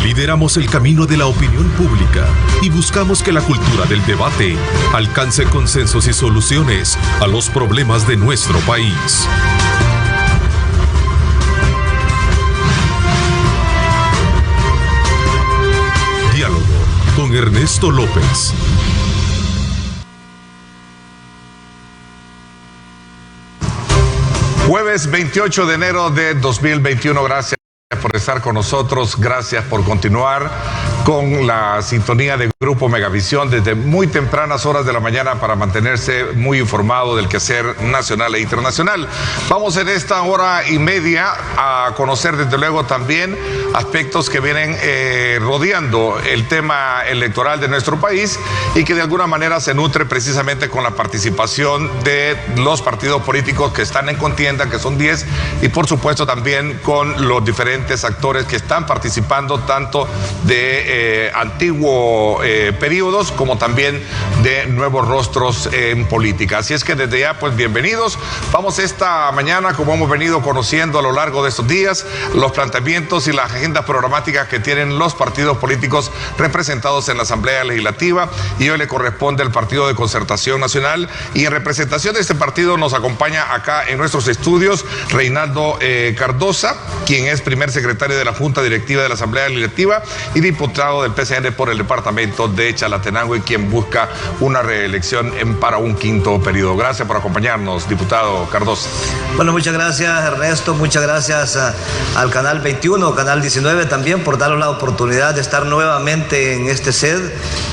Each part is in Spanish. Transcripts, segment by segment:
Lideramos el camino de la opinión pública y buscamos que la cultura del debate alcance consensos y soluciones a los problemas de nuestro país. Diálogo con Ernesto López. Jueves 28 de enero de 2021, gracias por estar con nosotros, gracias por continuar con la sintonía de Grupo Megavisión desde muy tempranas horas de la mañana para mantenerse muy informado del quehacer nacional e internacional. Vamos en esta hora y media a conocer desde luego también aspectos que vienen rodeando el tema electoral de nuestro país y que de alguna manera se nutre precisamente con la participación de los partidos políticos que están en contienda, que son 10, y por supuesto también con los diferentes actores que están participando tanto de antiguos periodos como también de nuevos rostros en política. Así es que desde ya, pues bienvenidos. Vamos esta mañana, como hemos venido conociendo a lo largo de estos días, los planteamientos y las agendas programáticas que tienen los partidos políticos representados en la Asamblea Legislativa, y hoy le corresponde al Partido de Concertación Nacional, y en representación de este partido nos acompaña acá en nuestros estudios Reinaldo Cardosa, quien es primer secretario de la Junta Directiva de la Asamblea Legislativa y diputado del PCN por el departamento de Chalatenango, y quien busca una reelección para un quinto periodo. Gracias por acompañarnos, diputado Cardosa. Bueno, muchas gracias, Ernesto, muchas gracias al Canal 21, Canal 19 también por darnos la oportunidad de estar nuevamente en este set.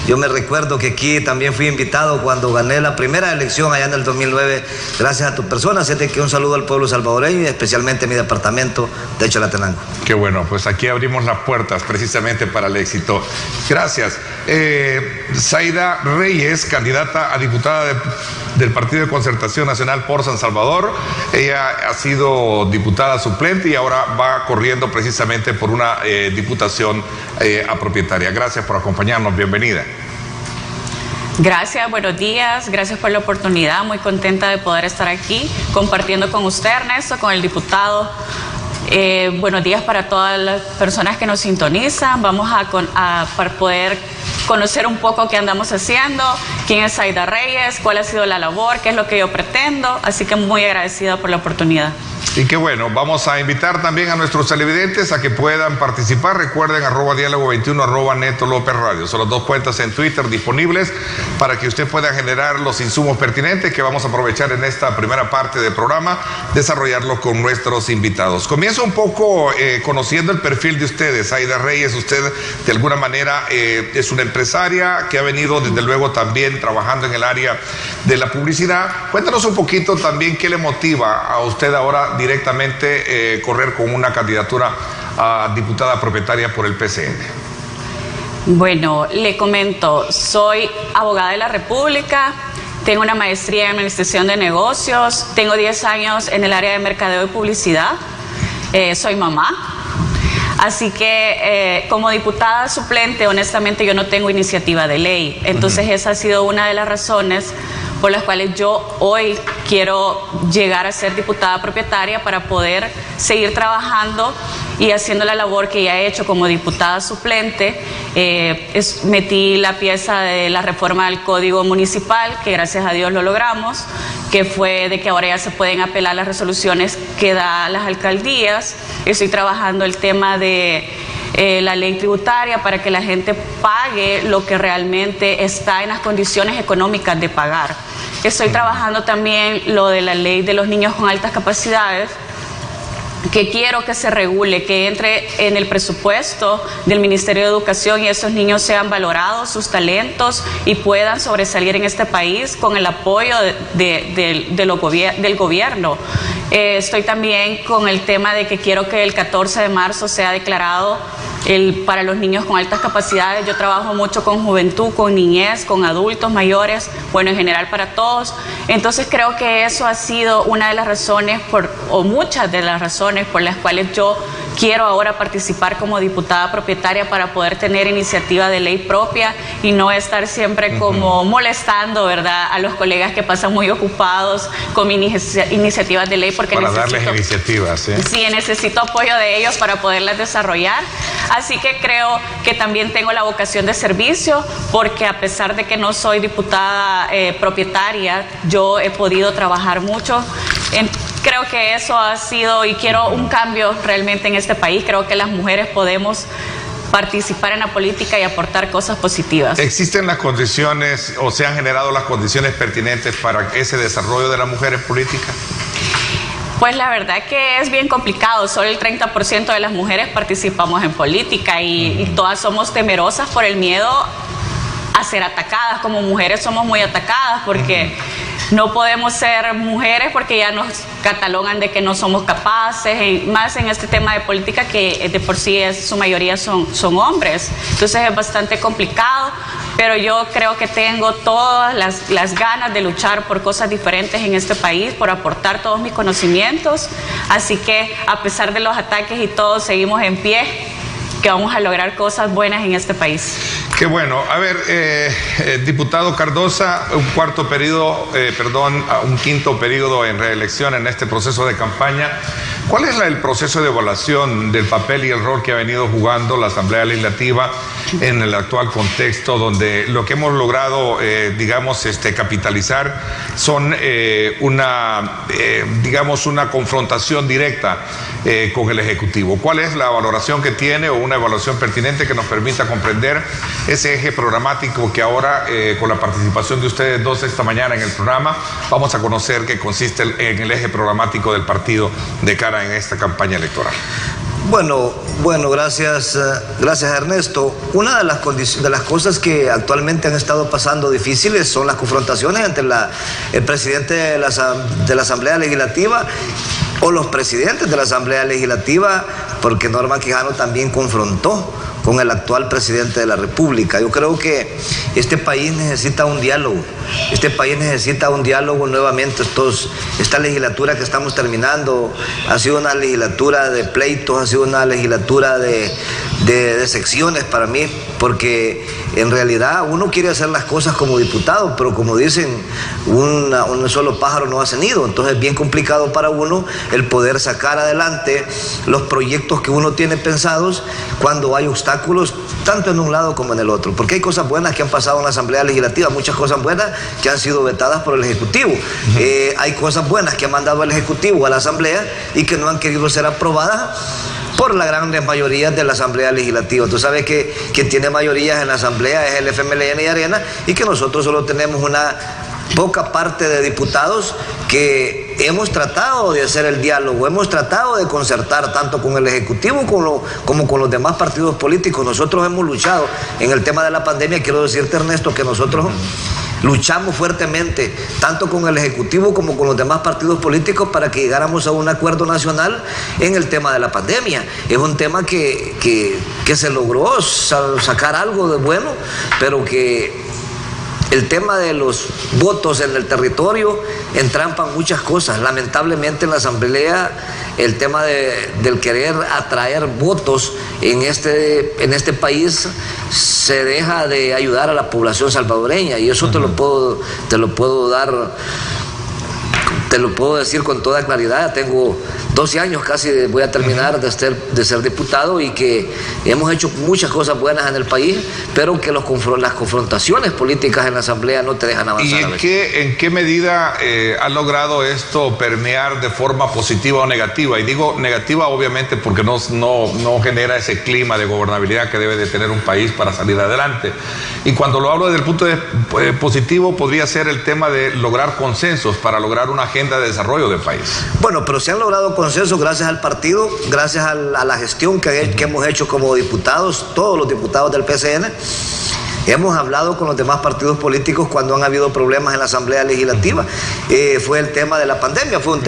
Yo me recuerdo que aquí también fui invitado cuando gané la primera elección allá en el 2009, gracias a tu persona, así que un saludo al pueblo salvadoreño y especialmente a mi departamento de Chalatenango. Qué bueno, pues aquí abrimos las puertas precisamente para el éxito. Gracias. Zaida Reyes, candidata a diputada del Partido de Concertación Nacional por San Salvador. Ella ha sido diputada suplente y ahora va corriendo precisamente por una diputación a propietaria. Gracias por acompañarnos, bienvenida. Gracias, buenos días, gracias por la oportunidad, muy contenta de poder estar aquí compartiendo con usted, Ernesto, con el diputado. Buenos días para todas las personas que nos sintonizan. Vamos para poder conocer un poco qué andamos haciendo, quién es Zaida Reyes, cuál ha sido la labor, qué es lo que yo pretendo, así que muy agradecida por la oportunidad. Y qué bueno, vamos a invitar también a nuestros televidentes a que puedan participar. Recuerden @diálogo21, @Neto López Radio. Son las dos cuentas en Twitter disponibles para que usted pueda generar los insumos pertinentes que vamos a aprovechar en esta primera parte del programa, desarrollarlos con nuestros invitados. Comienzo un poco conociendo el perfil de ustedes. Zaida Reyes, usted de alguna manera es una empresaria que ha venido desde luego también trabajando en el área de la publicidad. Cuéntanos un poquito también qué le motiva a usted ahora directamente correr con una candidatura a diputada propietaria por el PCN. Bueno, le comento, soy abogada de la República, tengo una maestría en Administración de Negocios, tengo 10 años en el área de mercadeo y publicidad, soy mamá. Así que como diputada suplente, honestamente yo no tengo iniciativa de ley, entonces esa ha sido una de las razones por las cuales yo hoy quiero llegar a ser diputada propietaria para poder seguir trabajando y haciendo la labor que ya he hecho como diputada suplente. Metí la pieza de la reforma del Código Municipal, que gracias a Dios lo logramos, que fue de que ahora ya se pueden apelar las resoluciones que da las alcaldías. Estoy trabajando el tema de la ley tributaria para que la gente pague lo que realmente está en las condiciones económicas de pagar. Estoy trabajando también lo de la ley de los niños con altas capacidades, que quiero que se regule, que entre en el presupuesto del Ministerio de Educación y esos niños sean valorados, sus talentos, y puedan sobresalir en este país con el apoyo del gobierno. Estoy también con el tema de que quiero que el 14 de marzo sea declarado para los niños con altas capacidades. Yo trabajo mucho con juventud, con niñez, con adultos mayores, bueno, en general para todos. Entonces creo que eso ha sido una de las razones, o muchas de las razones por las cuales yo quiero ahora participar como diputada propietaria para poder tener iniciativa de ley propia y no estar siempre como molestando, ¿verdad?, a los colegas que pasan muy ocupados con iniciativas de ley, porque para darles iniciativas, sí, necesito apoyo de ellos para poderlas desarrollar. Así que creo que también tengo la vocación de servicio, porque a pesar de que no soy diputada propietaria, yo he podido trabajar mucho. Creo que eso ha sido, y quiero un cambio realmente en este país. Creo que las mujeres podemos participar en la política y aportar cosas positivas. ¿Existen las condiciones o se han generado las condiciones pertinentes para ese desarrollo de las mujeres políticas? Pues la verdad que es bien complicado. Solo el 30% de las mujeres participamos en política y todas somos temerosas por el miedo a ser atacadas. Como mujeres somos muy atacadas porque no podemos ser mujeres porque ya nos catalogan de que no somos capaces, y más en este tema de política que de por sí su mayoría son hombres. Entonces es bastante complicado, pero yo creo que tengo todas las ganas de luchar por cosas diferentes en este país, por aportar todos mis conocimientos. Así que a pesar de los ataques y todo, seguimos en pie, que vamos a lograr cosas buenas en este país. Qué bueno. A ver, diputado Cardosa, un quinto periodo en reelección en este proceso de campaña. ¿Cuál es el proceso de evaluación del papel y el rol que ha venido jugando la Asamblea Legislativa en el actual contexto, donde lo que hemos logrado, capitalizar son una confrontación directa con el Ejecutivo? ¿Cuál es la valoración que tiene, o una evaluación pertinente que nos permita comprender ese eje programático que ahora, con la participación de ustedes dos esta mañana en el programa, vamos a conocer que consiste en el eje programático del partido de cara en esta campaña electoral? Bueno, gracias Ernesto. Una de las cosas que actualmente han estado pasando difíciles son las confrontaciones entre el presidente de la Asamblea Legislativa o los presidentes de la Asamblea Legislativa, porque Norma Quijano también confrontó con el actual presidente de la República. Yo creo que este país necesita un diálogo. Este país necesita un diálogo nuevamente. Esta legislatura que estamos terminando ha sido una legislatura de pleitos, ha sido una legislatura de secciones para mí, porque en realidad uno quiere hacer las cosas como diputado, pero como dicen, un solo pájaro no hace nido. Entonces es bien complicado para uno el poder sacar adelante los proyectos que uno tiene pensados cuando hay obstáculos tanto en un lado como en el otro, porque hay cosas buenas que han pasado en la Asamblea Legislativa, muchas cosas buenas que han sido vetadas por el Ejecutivo. Hay cosas buenas que ha mandado el Ejecutivo a la Asamblea y que no han querido ser aprobadas por la gran mayoría de la Asamblea Legislativa. Tú sabes que quien tiene mayorías en la Asamblea es el FMLN y Arena, y que nosotros solo tenemos una poca parte de diputados que hemos tratado de hacer el diálogo, hemos tratado de concertar tanto con el Ejecutivo como con los demás partidos políticos. Nosotros hemos luchado en el tema de la pandemia. Quiero decirte, Ernesto, que nosotros luchamos fuertemente, tanto con el Ejecutivo como con los demás partidos políticos, para que llegáramos a un acuerdo nacional en el tema de la pandemia. Es un tema que se logró sacar algo de bueno, pero que el tema de los votos en el territorio entrampan muchas cosas. Lamentablemente en la Asamblea el tema del querer atraer votos en este país se deja de ayudar a la población salvadoreña, y eso te lo puedo decir con toda claridad. Tengo 12 años casi, voy a terminar de ser diputado, y que hemos hecho muchas cosas buenas en el país, pero que las confrontaciones políticas en la Asamblea no te dejan avanzar. ¿Y en qué medida ha logrado esto permear de forma positiva o negativa? Y digo negativa obviamente porque no genera ese clima de gobernabilidad que debe de tener un país para salir adelante. Y cuando lo hablo desde el punto de positivo, podría ser el tema de lograr consensos para lograr una agenda de desarrollo del país. Bueno, pero se han logrado consensos gracias al partido, gracias a la gestión que hemos hecho como diputados, todos los diputados del PCN. Hemos hablado con los demás partidos políticos cuando han habido problemas en la Asamblea Legislativa. Fue el tema de la pandemia, fue un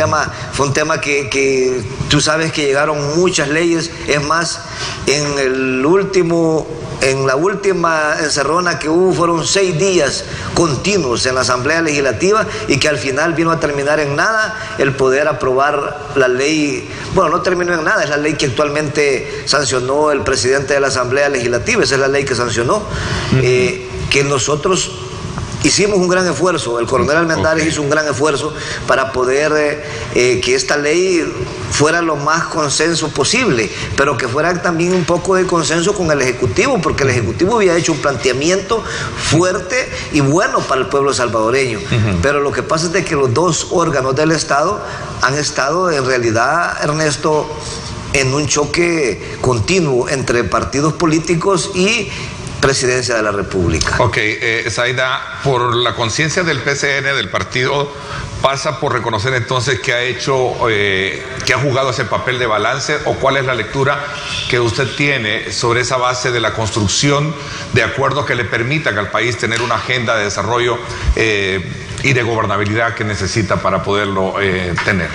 tema que tú sabes que llegaron muchas leyes. Es más, en el último en la última encerrona que hubo fueron 6 días continuos en la Asamblea Legislativa y que al final vino a terminar en nada el poder aprobar la ley. Bueno, no terminó en nada, es la ley que actualmente sancionó el presidente de la Asamblea Legislativa, esa es la ley que sancionó, que nosotros hicimos un gran esfuerzo, el coronel Almendares hizo un gran esfuerzo para poder que esta ley fuera lo más consenso posible, pero que fuera también un poco de consenso con el Ejecutivo, porque el Ejecutivo había hecho un planteamiento fuerte y bueno para el pueblo salvadoreño. Pero lo que pasa es de que los dos órganos del Estado han estado en realidad, Ernesto, en un choque continuo entre partidos políticos y Presidencia de la República. Ok, Zaida, por la conciencia del PCN, del partido, pasa por reconocer entonces que ha hecho, que ha jugado ese papel de balance, o cuál es la lectura que usted tiene sobre esa base de la construcción de acuerdos que le permitan al país tener una agenda de desarrollo y de gobernabilidad que necesita para poderlo tener.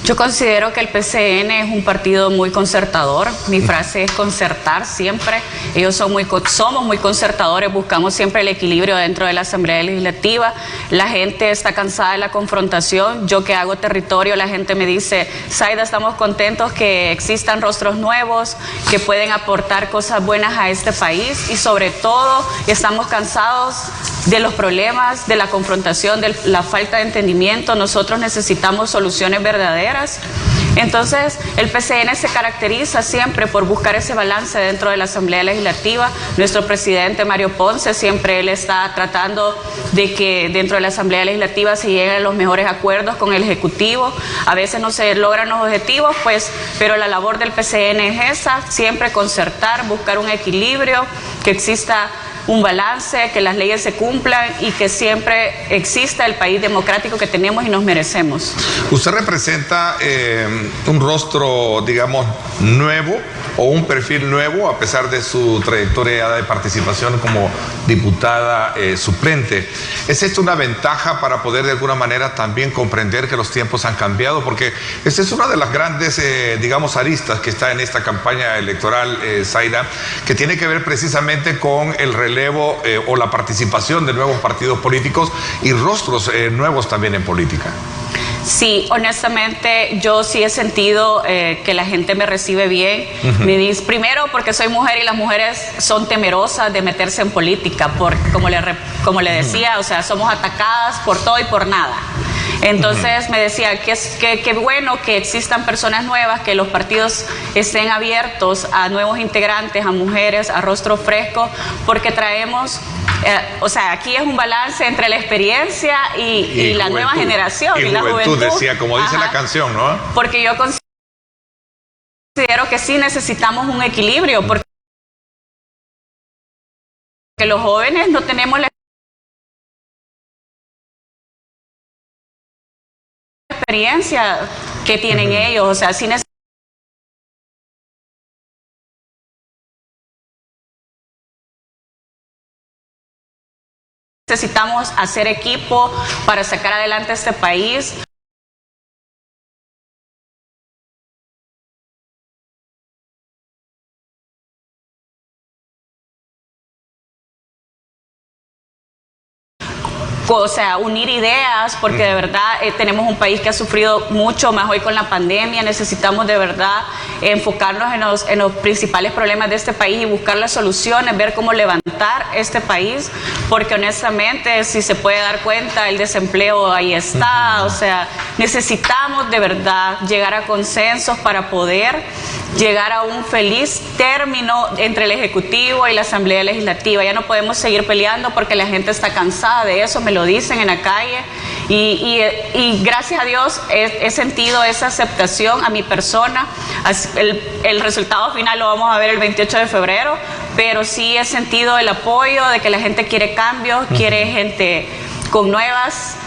Yo considero que el PCN es un partido muy concertador. Mi frase es concertar siempre. Ellos somos muy concertadores, buscamos siempre el equilibrio dentro de la Asamblea Legislativa. La gente está cansada de la confrontación. Yo que hago territorio, la gente me dice, Zaida, estamos contentos que existan rostros nuevos, que pueden aportar cosas buenas a este país, y sobre todo estamos cansados de los problemas, de la confrontación, de la falta de entendimiento. Nosotros necesitamos soluciones verdaderas. Entonces, el PCN se caracteriza siempre por buscar ese balance dentro de la Asamblea Legislativa. Nuestro presidente Mario Ponce, siempre él está tratando de que dentro de la Asamblea Legislativa se lleguen a los mejores acuerdos con el Ejecutivo. A veces no se logran los objetivos, pero la labor del PCN es esa, siempre concertar, buscar un equilibrio, que exista un balance, que las leyes se cumplan y que siempre exista el país democrático que tenemos y nos merecemos. Usted representa un rostro, digamos, nuevo, o un perfil nuevo, a pesar de su trayectoria de participación como diputada suplente. ¿Es esto una ventaja para poder de alguna manera también comprender que los tiempos han cambiado? Porque esta es una de las grandes, digamos, aristas que está en esta campaña electoral, Zaida, que tiene que ver precisamente con el relevo o la participación de nuevos partidos políticos y rostros nuevos también en política. Sí, honestamente yo sí he sentido que la gente me recibe bien. Me dice, primero porque soy mujer y las mujeres son temerosas de meterse en política, porque como le decía, o sea, somos atacadas por todo y por nada. Entonces me decía que bueno que existan personas nuevas, que los partidos estén abiertos a nuevos integrantes, a mujeres, a rostros frescos, porque traemos, o sea, aquí es un balance entre la experiencia y la nueva generación y la juventud. Decía, como dice la canción, ¿no? Porque yo considero que sí necesitamos un equilibrio, porque los jóvenes no tenemos la experiencia que tienen ellos, o sea, sí necesitamos hacer equipo para sacar adelante este país. O sea, unir ideas, porque de verdad tenemos un país que ha sufrido mucho, más hoy con la pandemia. Necesitamos de verdad enfocarnos en los principales problemas de este país y buscar las soluciones, ver cómo levantar este país, porque honestamente, si se puede dar cuenta, el desempleo ahí está. O sea, necesitamos de verdad llegar a consensos para poder llegar a un feliz término entre el Ejecutivo y la Asamblea Legislativa. Ya no podemos seguir peleando porque la gente está cansada de eso, me lo dicen en la calle, y gracias a Dios he sentido esa aceptación a mi persona. El resultado final lo vamos a ver el 28 de febrero, pero sí he sentido el apoyo de que la gente quiere cambios, quiere gente con nuevas...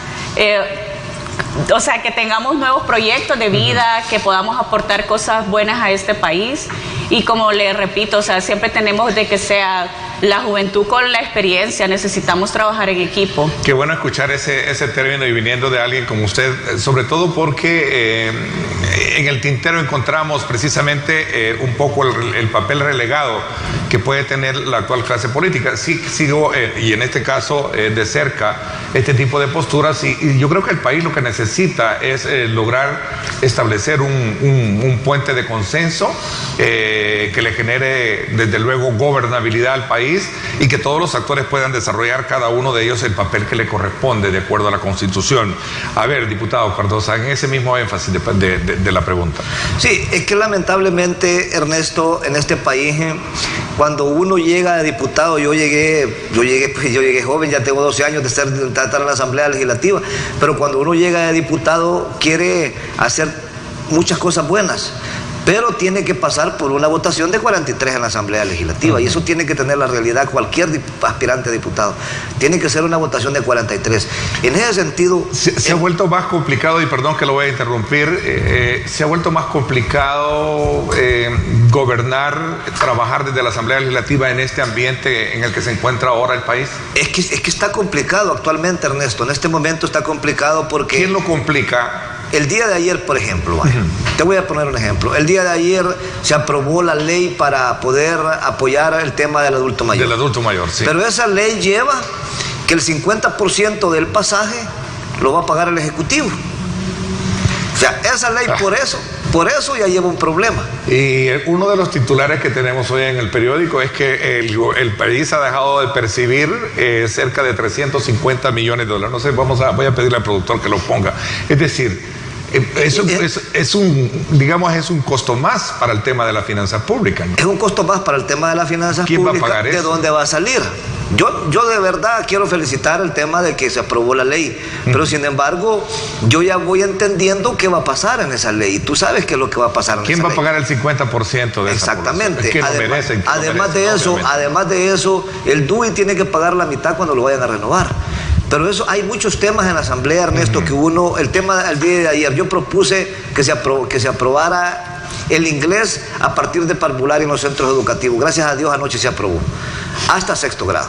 o sea, que tengamos nuevos proyectos de vida, que podamos aportar cosas buenas a este país. Y como le repito, o sea, siempre tenemos de que sea la juventud con la experiencia, necesitamos trabajar en equipo. Qué bueno escuchar ese término y viniendo de alguien como usted, sobre todo porque en el tintero encontramos precisamente un poco el papel relegado que puede tener la actual clase política. Sí, sigo, y en este caso de cerca, este tipo de posturas, y yo creo que el país lo que necesita es lograr establecer un puente de consenso que le genere desde luego gobernabilidad al país y que todos los actores puedan desarrollar cada uno de ellos el papel que le corresponde de acuerdo a la Constitución. A ver, diputado Cardosa, en ese mismo énfasis de la pregunta. Sí, es que lamentablemente, Ernesto, en este país, cuando uno llega de diputado, yo llegué joven, ya tengo 12 años de estar en la Asamblea Legislativa, pero cuando uno llega de diputado quiere hacer muchas cosas buenas, pero tiene que pasar por una votación de 43 en la Asamblea Legislativa, y eso tiene que tener la realidad cualquier aspirante a diputado. Tiene que ser una votación de 43. En ese sentido... Se ha vuelto más complicado, y perdón que lo voy a interrumpir, se ha vuelto más complicado gobernar, trabajar desde la Asamblea Legislativa en este ambiente en el que se encuentra ahora el país. Es que está complicado actualmente, Ernesto. En este momento está complicado porque... ¿Quién lo complica? El día de ayer, por ejemplo, te voy a poner un ejemplo. El día de ayer se aprobó la ley para poder apoyar el tema del adulto mayor. Del adulto mayor, sí. Pero esa ley lleva que el 50% del pasaje lo va a pagar el Ejecutivo. O sea, esa ley por eso ya lleva un problema. Y uno de los titulares que tenemos hoy en el periódico es que el país ha dejado de percibir cerca de 350 millones de dólares. No sé, voy a pedirle al productor que lo ponga. Es decir, eso es un costo más para el tema de la finanza pública, ¿no? Es un costo más para el tema de las finanzas públicas. ¿Quién va a pagar eso? ¿De dónde va a salir? Yo de verdad quiero felicitar el tema de que se aprobó la ley, pero sin embargo yo ya voy entendiendo qué va a pasar en esa ley. Tú sabes qué es lo que va a pasar en esa ley. ¿Quién va a pagar el 50% de esa Exactamente. Que además de eso, el DUI tiene que pagar la mitad cuando lo vayan a renovar. Pero hay muchos temas en la Asamblea, Ernesto, que el tema del día de ayer, yo propuse que se aprobara el inglés a partir de parvulario en los centros educativos. Gracias a Dios anoche se aprobó, hasta 6º grado.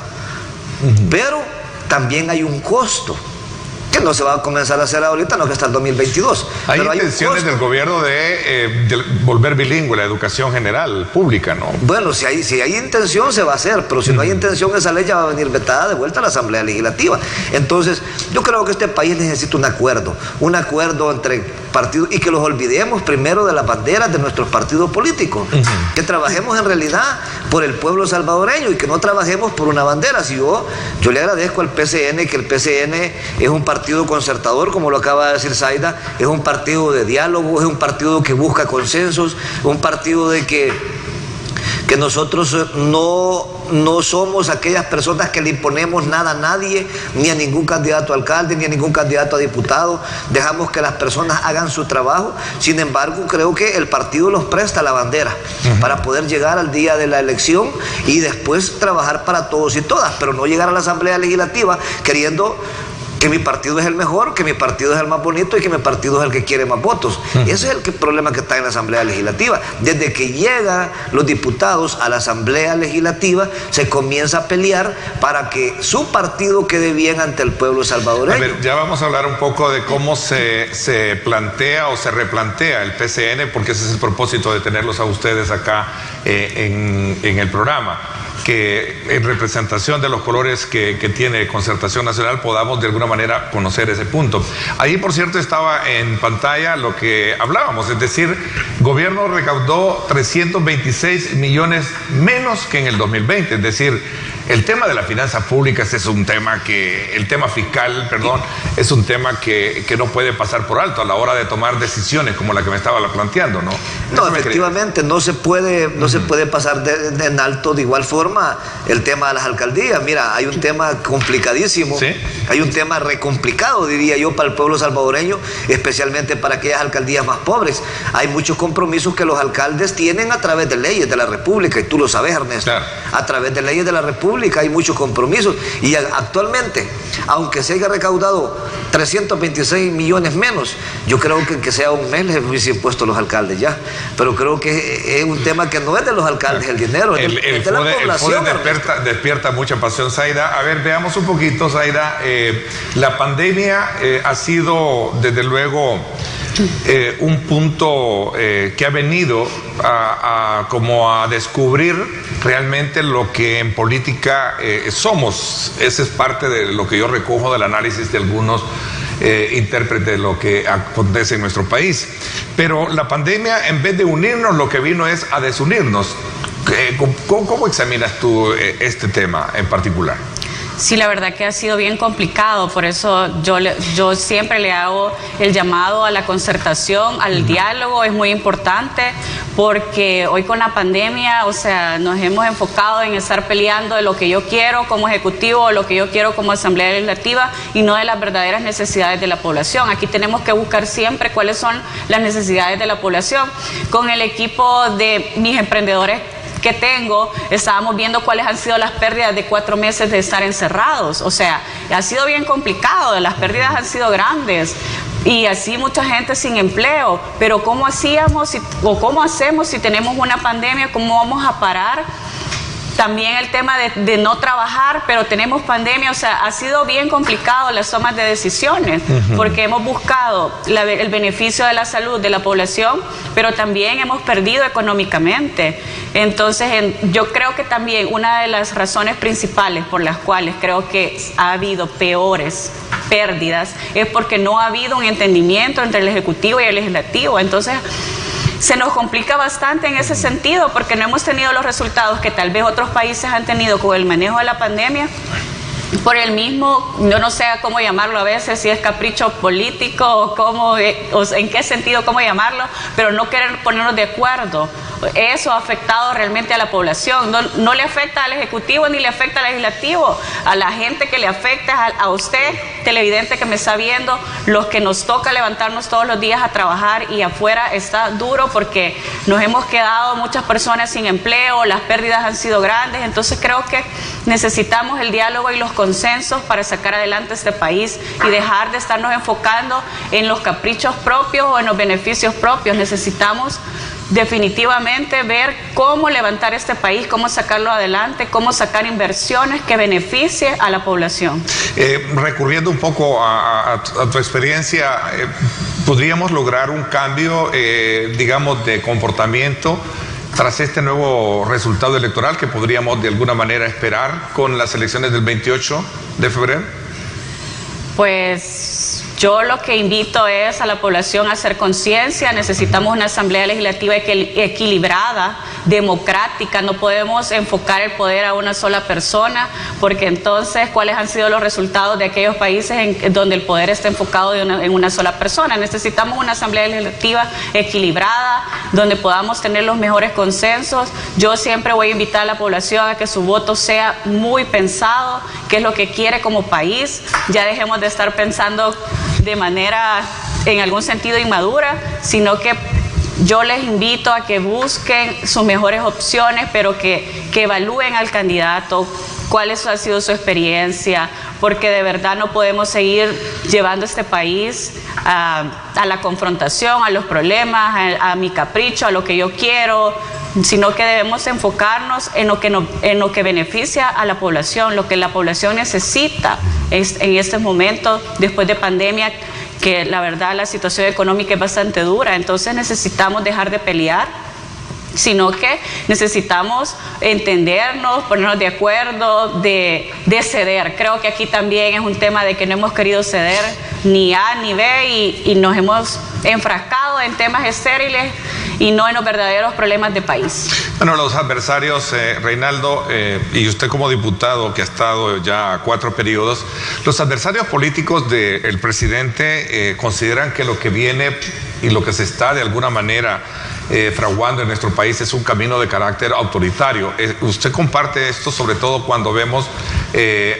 Pero también hay un costo, que no se va a comenzar a hacer ahorita, no que hasta el 2022. Hay pero intenciones del gobierno de volver bilingüe la educación general pública, ¿no? Bueno, si hay intención se va a hacer, pero si no hay intención, esa ley ya va a venir vetada de vuelta a la Asamblea Legislativa. Entonces, yo creo que este país necesita un acuerdo entre partidos, y que los olvidemos primero de las banderas de nuestros partidos políticos, que trabajemos en realidad por el pueblo salvadoreño y que no trabajemos por una bandera. Si yo le agradezco al PCN, que el PCN es un partido concertador, como lo acaba de decir Zaida, es un partido de diálogo, es un partido que busca consensos, un partido de que nosotros no somos aquellas personas que le imponemos nada a nadie, ni a ningún candidato a alcalde, ni a ningún candidato a diputado. Dejamos que las personas hagan su trabajo. Sin embargo, creo que el partido los presta la bandera para poder llegar al día de la elección y después trabajar para todos y todas, pero no llegar a la Asamblea Legislativa queriendo que mi partido es el mejor, que mi partido es el más bonito y que mi partido es el que quiere más votos. Ese es el problema que está en la Asamblea Legislativa. Desde que llegan los diputados a la Asamblea Legislativa, se comienza a pelear para que su partido quede bien ante el pueblo salvadoreño. A ver, ya vamos a hablar un poco de cómo se plantea o se replantea el PCN, porque ese es el propósito de tenerlos a ustedes acá en el programa, que en representación de los colores que tiene Concertación Nacional podamos de alguna manera conocer ese punto. Ahí, por cierto, estaba en pantalla lo que hablábamos, es decir, gobierno recaudó 326 millones menos que en el 2020, es decir, el tema de la finanza pública es un tema el tema fiscal, perdón, es un tema que no puede pasar por alto a la hora de tomar decisiones como la que me estaba planteando, ¿no? No, efectivamente, no se puede pasar en alto de igual forma el tema de las alcaldías. Mira, hay un tema complicadísimo, ¿sí? Hay un tema recomplicado, diría yo, para el pueblo salvadoreño, especialmente para aquellas alcaldías más pobres. Hay muchos compromisos que los alcaldes tienen a través de leyes de la República, y tú lo sabes, Ernesto. Claro. A través de leyes de la República República hay muchos compromisos y actualmente, aunque se haya recaudado 326 millones menos, yo creo que sea un mes les hubiesen puesto los alcaldes ya, pero creo que es un tema que no es de los alcaldes el dinero, es de la población. El FODE despierta mucha pasión, Zaida. A ver, veamos un poquito, Zaida. La pandemia ha sido, desde luego, un punto que ha venido como a descubrir realmente lo que en política somos. Esa es parte de lo que yo recojo del análisis de algunos intérpretes de lo que acontece en nuestro país. Pero la pandemia, en vez de unirnos, lo que vino es a desunirnos. ¿Cómo examinas tú este tema en particular? Sí, la verdad que ha sido bien complicado, por eso yo siempre le hago el llamado a la concertación, al diálogo, es muy importante, porque hoy con la pandemia, o sea, nos hemos enfocado en estar peleando de lo que yo quiero como ejecutivo, o lo que yo quiero como asamblea legislativa, y no de las verdaderas necesidades de la población. Aquí tenemos que buscar siempre cuáles son las necesidades de la población. Con el equipo de mis emprendedores que tengo, estábamos viendo cuáles han sido las pérdidas de 4 meses de estar encerrados. O sea, ha sido bien complicado, las pérdidas han sido grandes y así mucha gente sin empleo. Pero ¿cómo hacíamos o cómo hacemos si tenemos una pandemia? ¿Cómo vamos a parar? También el tema de no trabajar, pero tenemos pandemia, o sea, ha sido bien complicado las tomas de decisiones, porque hemos buscado el beneficio de la salud de la población, pero también hemos perdido económicamente. Entonces, yo creo que también una de las razones principales por las cuales creo que ha habido peores pérdidas es porque no ha habido un entendimiento entre el Ejecutivo y el Legislativo. Entonces, se nos complica bastante en ese sentido porque no hemos tenido los resultados que tal vez otros países han tenido con el manejo de la pandemia por el mismo, yo no sé cómo llamarlo a veces, si es capricho político o en qué sentido, cómo llamarlo, pero no querer ponernos de acuerdo. Eso ha afectado realmente a la población, no le afecta al Ejecutivo ni le afecta al Legislativo, a la gente que le afecta, a usted, televidente que me está viendo, los que nos toca levantarnos todos los días a trabajar y afuera está duro porque nos hemos quedado muchas personas sin empleo, las pérdidas han sido grandes, entonces creo que necesitamos el diálogo y los consensos para sacar adelante este país y dejar de estarnos enfocando en los caprichos propios o en los beneficios propios. Necesitamos definitivamente ver cómo levantar este país, cómo sacarlo adelante, cómo sacar inversiones que beneficie a la población. Recurriendo un poco a tu experiencia, ¿podríamos lograr un cambio, digamos, de comportamiento tras este nuevo resultado electoral que podríamos de alguna manera esperar con las elecciones del 28 de febrero? Pues yo lo que invito es a la población a hacer conciencia. Necesitamos una asamblea legislativa equilibrada, democrática. No podemos enfocar el poder a una sola persona, porque entonces, ¿cuáles han sido los resultados de aquellos países donde el poder está enfocado en una sola persona? Necesitamos una asamblea legislativa equilibrada, donde podamos tener los mejores consensos. Yo siempre voy a invitar a la población a que su voto sea muy pensado, qué es lo que quiere como país. Ya dejemos de estar pensando de manera, en algún sentido, inmadura, sino que yo les invito a que busquen sus mejores opciones, pero que evalúen al candidato, cuál ha sido su experiencia, porque de verdad no podemos seguir llevando este país a la confrontación, a los problemas, a mi capricho, a lo que yo quiero, sino que debemos enfocarnos en lo que beneficia a la población, lo que la población necesita en estos momentos, después de pandemia, que la verdad la situación económica es bastante dura. Entonces necesitamos dejar de pelear, sino que necesitamos entendernos, ponernos de acuerdo, de ceder. Creo que aquí también es un tema de que no hemos querido ceder ni A ni B y nos hemos enfrascado en temas estériles y no en los verdaderos problemas de país. Bueno, los adversarios, Reinaldo, y usted como diputado que ha estado ya 4 periodos, los adversarios políticos del presidente consideran que lo que viene y lo que se está de alguna manera fraguando en nuestro país es un camino de carácter autoritario. ¿Usted comparte esto, sobre todo cuando vemos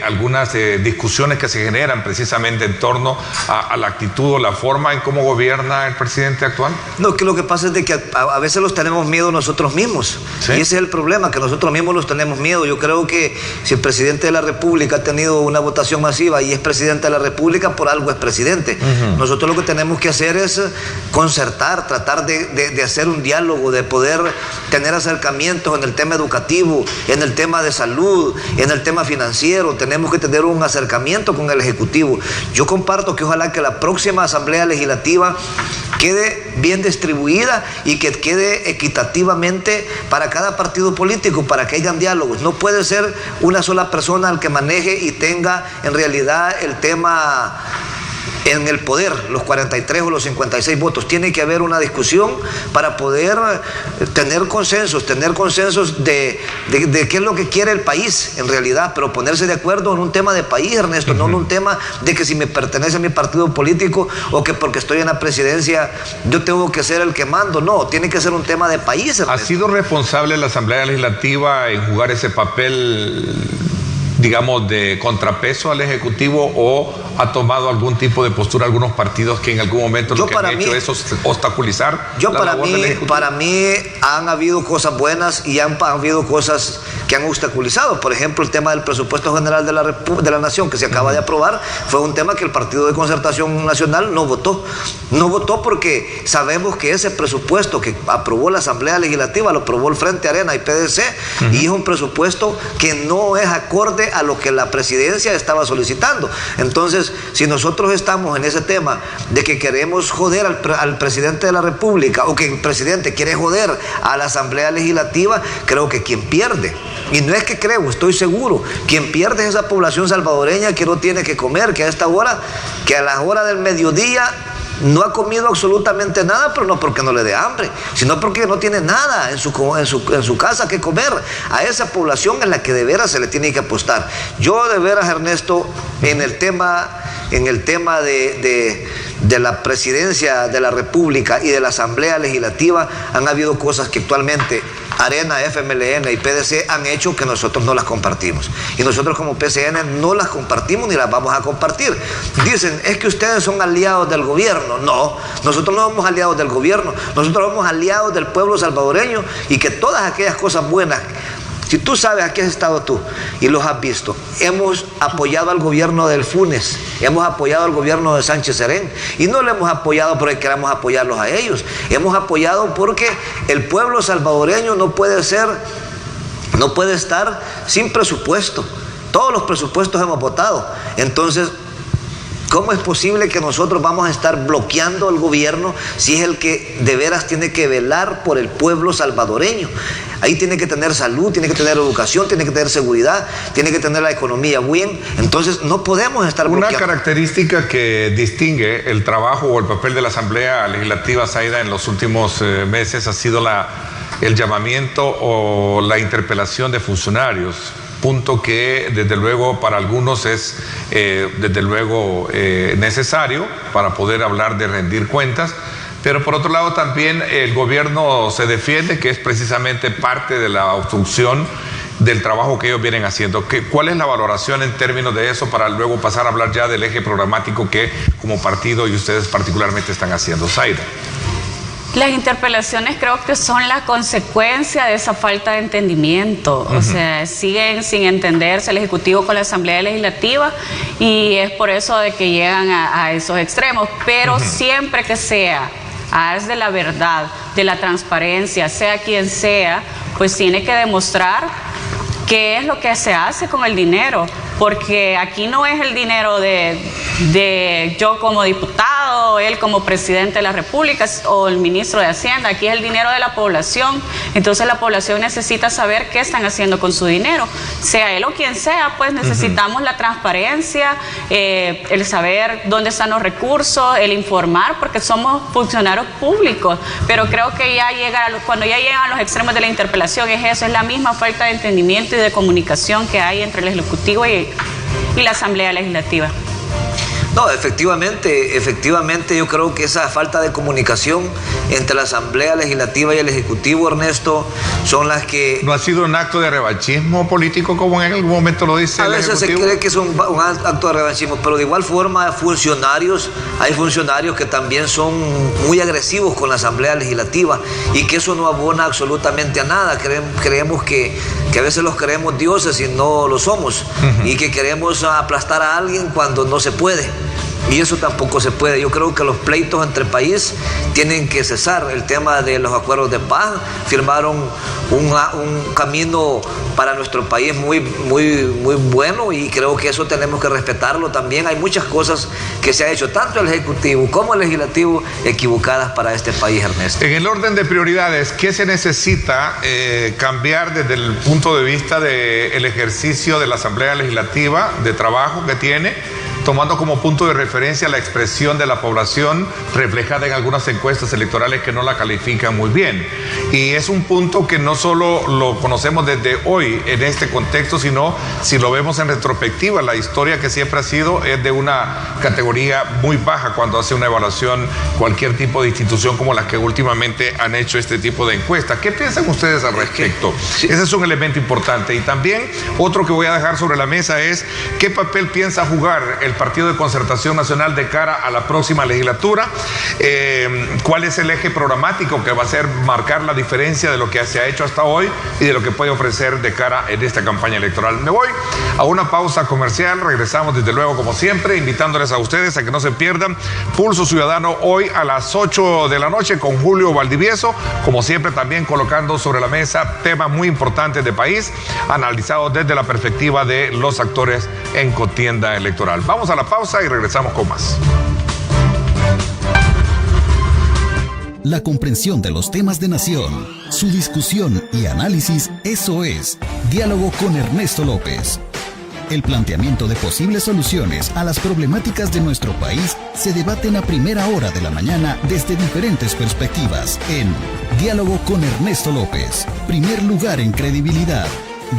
algunas discusiones que se generan precisamente en torno a la actitud o la forma en cómo gobierna el presidente actual? No, que lo que pasa es de que a veces los tenemos miedo nosotros mismos. ¿Sí? Y ese es el problema, que nosotros mismos los tenemos miedo. Yo creo que si el presidente de la República ha tenido una votación masiva y es presidente de la República, por algo es presidente. Nosotros lo que tenemos que hacer es concertar, tratar de hacer un diálogo, de poder tener acercamientos en el tema educativo, en el tema de salud, en el tema financiero. Tenemos que tener un acercamiento con el Ejecutivo. Yo comparto que ojalá que la próxima Asamblea Legislativa quede bien distribuida y que quede equitativamente para cada partido político, para que hayan diálogos. No puede ser una sola persona el que maneje y tenga en realidad el tema en el poder, los 43 o los 56 votos. Tiene que haber una discusión para poder tener consensos de qué es lo que quiere el país en realidad, pero ponerse de acuerdo en un tema de país, Ernesto, no en un tema de que si me pertenece a mi partido político o que porque estoy en la presidencia yo tengo que ser el que mando. No, tiene que ser un tema de país, Ernesto. ¿Ha sido responsable la Asamblea Legislativa en jugar ese papel, digamos, de contrapeso al Ejecutivo, o ha tomado algún tipo de postura algunos partidos que en algún momento lo que han hecho es obstaculizar la labor del Ejecutivo? Para mí han habido cosas buenas y han habido cosas que han obstaculizado. Por ejemplo, el tema del presupuesto general de la Nación que se acaba de aprobar fue un tema que el Partido de Concertación Nacional no votó. No votó porque sabemos que ese presupuesto que aprobó la Asamblea Legislativa lo aprobó el Frente Arena y PDC, y es un presupuesto que no es acorde a lo que la presidencia estaba solicitando. Entonces, si nosotros estamos en ese tema de que queremos joder al presidente de la República, o que el presidente quiere joder a la Asamblea Legislativa, creo que quien pierde, y no es que creo, estoy seguro, quien pierde es esa población salvadoreña que no tiene que comer, que a esta hora, que a las horas del mediodía no ha comido absolutamente nada, pero no porque no le dé hambre, sino porque no tiene nada en su casa que comer. A esa población es la que de veras se le tiene que apostar. Yo de veras, Ernesto, en el tema de la presidencia de la República y de la Asamblea Legislativa, han habido cosas que actualmente Arena, FMLN y PDC han hecho que nosotros no las compartimos. Y nosotros como PCN no las compartimos ni las vamos a compartir. Dicen, es que ustedes son aliados del gobierno. No, nosotros no somos aliados del gobierno, nosotros somos aliados del pueblo salvadoreño, y que todas aquellas cosas buenas, si tú sabes, aquí has estado tú y los has visto, hemos apoyado al gobierno del Funes, hemos apoyado al gobierno de Sánchez Serén, y no lo hemos apoyado porque queramos apoyarlos a ellos, hemos apoyado porque el pueblo salvadoreño no puede estar sin presupuesto. Todos los presupuestos hemos votado. Entonces, ¿cómo es posible que nosotros vamos a estar bloqueando al gobierno si es el que de veras tiene que velar por el pueblo salvadoreño? Ahí tiene que tener salud, tiene que tener educación, tiene que tener seguridad, tiene que tener la economía bien. Entonces no podemos estar bloqueando. Una característica que distingue el trabajo o el papel de la Asamblea Legislativa, Zaida, en los últimos meses ha sido el llamamiento o la interpelación de funcionarios. Punto que desde luego para algunos es necesario para poder hablar de rendir cuentas, pero por otro lado también el gobierno se defiende que es precisamente parte de la obstrucción del trabajo que ellos vienen haciendo. ¿Cuál es la valoración en términos de eso para luego pasar a hablar ya del eje programático que como partido y ustedes particularmente están haciendo? Zaida. Las interpelaciones creo que son la consecuencia de esa falta de entendimiento. O sea, siguen sin entenderse el Ejecutivo con la Asamblea Legislativa, y es por eso de que llegan a esos extremos. Pero siempre que sea haz de la verdad, de la transparencia, sea quien sea, pues tiene que demostrar qué es lo que se hace con el dinero, porque aquí no es el dinero de yo como diputado, él como presidente de la República o el ministro de Hacienda. Aquí es el dinero de la población. Entonces la población necesita saber qué están haciendo con su dinero, sea él o quien sea. Pues necesitamos la transparencia, el saber dónde están los recursos, el informar, porque somos funcionarios públicos. Pero creo que cuando ya llegan a los extremos de la interpelación es eso, es la misma falta de entendimiento y de comunicación que hay entre el Ejecutivo y la Asamblea Legislativa. No, efectivamente yo creo que esa falta de comunicación entre la Asamblea Legislativa y el Ejecutivo, Ernesto, son las que... ¿No ha sido un acto de revanchismo político como en algún momento lo dice el Ejecutivo? A veces se cree que es un acto de revanchismo, pero de igual forma hay funcionarios que también son muy agresivos con la Asamblea Legislativa y que eso no abona absolutamente a nada. Creemos que a veces los creemos dioses y no lo somos, y que queremos aplastar a alguien cuando no se puede. Y eso tampoco se puede. Yo creo que los pleitos entre país tienen que cesar. El tema de los acuerdos de paz firmaron un camino para nuestro país muy bueno, y creo que eso tenemos que respetarlo también. Hay muchas cosas que se ha hecho, tanto el Ejecutivo como el Legislativo, equivocadas para este país, Ernesto. En el orden de prioridades, ¿qué se necesita cambiar desde el punto de vista del ejercicio de la Asamblea Legislativa, de trabajo que tiene, tomando como punto de referencia la expresión de la población reflejada en algunas encuestas electorales que no la califican muy bien? Y es un punto que no solo lo conocemos desde hoy en este contexto, sino si lo vemos en retrospectiva, la historia que siempre ha sido es de una categoría muy baja cuando hace una evaluación cualquier tipo de institución como las que últimamente han hecho este tipo de encuestas. ¿Qué piensan ustedes al respecto? Sí. Ese es un elemento importante. Y también otro que voy a dejar sobre la mesa es qué papel piensa jugar el Partido de Concertación Nacional de cara a la próxima legislatura, cuál es el eje programático que va a ser marcar la diferencia de lo que se ha hecho hasta hoy y de lo que puede ofrecer de cara en esta campaña electoral. Me voy a una pausa comercial, regresamos desde luego como siempre, invitándoles a ustedes a que no se pierdan Pulso Ciudadano hoy a las 8 de la noche con Julio Valdivieso, como siempre también colocando sobre la mesa temas muy importantes de país, analizados desde la perspectiva de los actores en contienda electoral. Vamos a la pausa y regresamos con más. La comprensión de los temas de nación, su discusión y análisis, eso es Diálogo con Ernesto López. El planteamiento de posibles soluciones a las problemáticas de nuestro país se debaten a primera hora de la mañana desde diferentes perspectivas en Diálogo con Ernesto López. Primer lugar en credibilidad.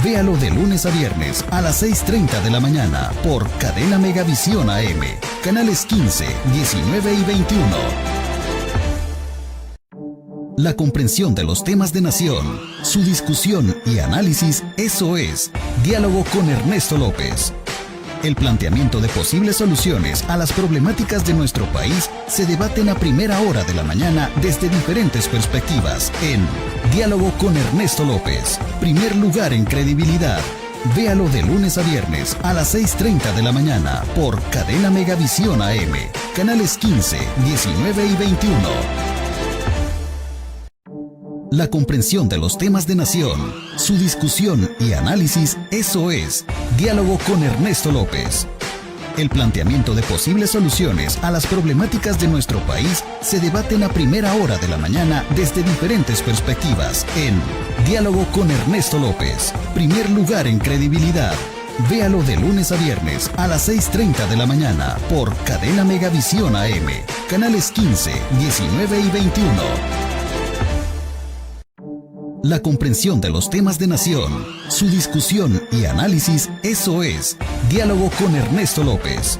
Véalo de lunes a viernes a las 6:30 de la mañana por Cadena Megavisión AM, canales 15, 19 y 21. La comprensión de los temas de nación, su discusión y análisis, eso es Diálogo con Ernesto López. El planteamiento de posibles soluciones a las problemáticas de nuestro país se debaten a primera hora de la mañana desde diferentes perspectivas en Diálogo con Ernesto López. Primer lugar en credibilidad. Véalo de lunes a viernes a las 6:30 de la mañana por Cadena Megavisión AM, canales 15, 19 y 21. La comprensión de los temas de nación, su discusión y análisis, eso es Diálogo con Ernesto López. El planteamiento de posibles soluciones a las problemáticas de nuestro país se debaten a primera hora de la mañana desde diferentes perspectivas en Diálogo con Ernesto López. Primer lugar en credibilidad. Véalo de lunes a viernes a las 6:30 de la mañana por Cadena Megavisión AM, canales 15, 19 y 21. La comprensión de los temas de nación, su discusión y análisis, eso es Diálogo con Ernesto López.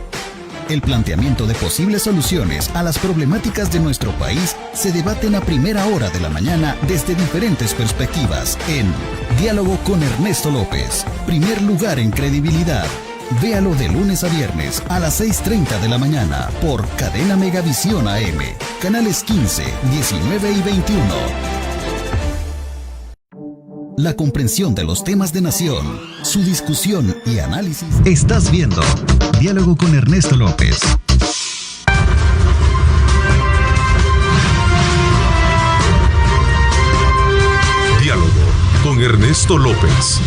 El planteamiento de posibles soluciones a las problemáticas de nuestro país se debaten a primera hora de la mañana desde diferentes perspectivas en Diálogo con Ernesto López. Primer lugar en credibilidad. Véalo de lunes a viernes a las 6:30 de la mañana por Cadena Megavisión AM, canales 15, 19 y 21. La comprensión de los temas de nación, su discusión y análisis. Estás viendo Diálogo con Ernesto López. Diálogo con Ernesto López.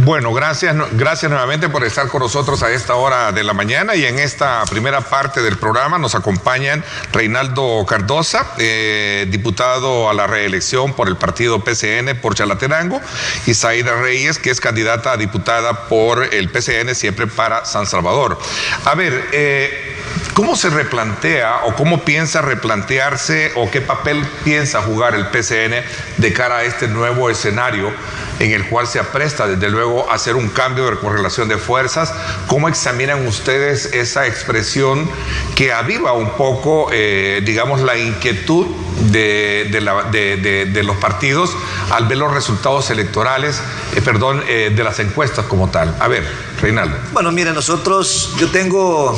Bueno, gracias nuevamente por estar con nosotros a esta hora de la mañana, y en esta primera parte del programa nos acompañan Reinaldo Cardosa, diputado a la reelección por el partido PCN por Chalatenango, y Zaida Reyes, que es candidata a diputada por el PCN siempre para San Salvador. A ver, ¿Cómo se replantea o cómo piensa replantearse o qué papel piensa jugar el PCN de cara a este nuevo escenario en el cual se apresta desde luego a hacer un cambio de correlación de fuerzas? ¿Cómo examinan ustedes esa expresión que aviva un poco, digamos, la inquietud de los partidos al ver los resultados electorales, de las encuestas como tal? A ver, Reinaldo. Bueno, mire, yo tengo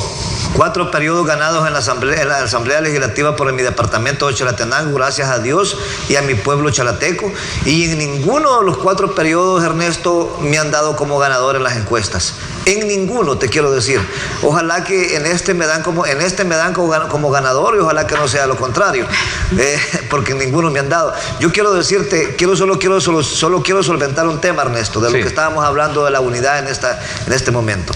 4 periodos ganados en la Asamblea Legislativa por mi departamento de Chalatenango, gracias a Dios y a mi pueblo chalateco, y en ninguno de los 4 periodos, Ernesto, me han dado como ganador en las encuestas. En ninguno, te quiero decir. Ojalá que en este me dan como como ganador, y ojalá que no sea lo contrario, porque en ninguno me han dado. Yo quiero decirte, solo quiero solventar un tema, Ernesto, de lo que estábamos hablando de la unidad en este momento.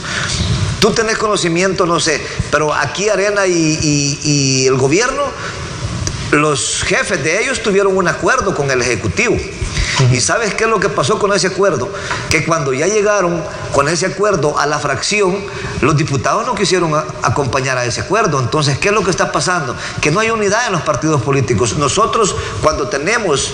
Tú tenés conocimiento, no sé, pero aquí Arena y el gobierno, los jefes de ellos tuvieron un acuerdo con el Ejecutivo. ¿Y sabes qué es lo que pasó con ese acuerdo? Que cuando ya llegaron con ese acuerdo a la fracción, los diputados no quisieron acompañar a ese acuerdo. Entonces, ¿qué es lo que está pasando? Que no hay unidad en los partidos políticos. Nosotros, cuando tenemos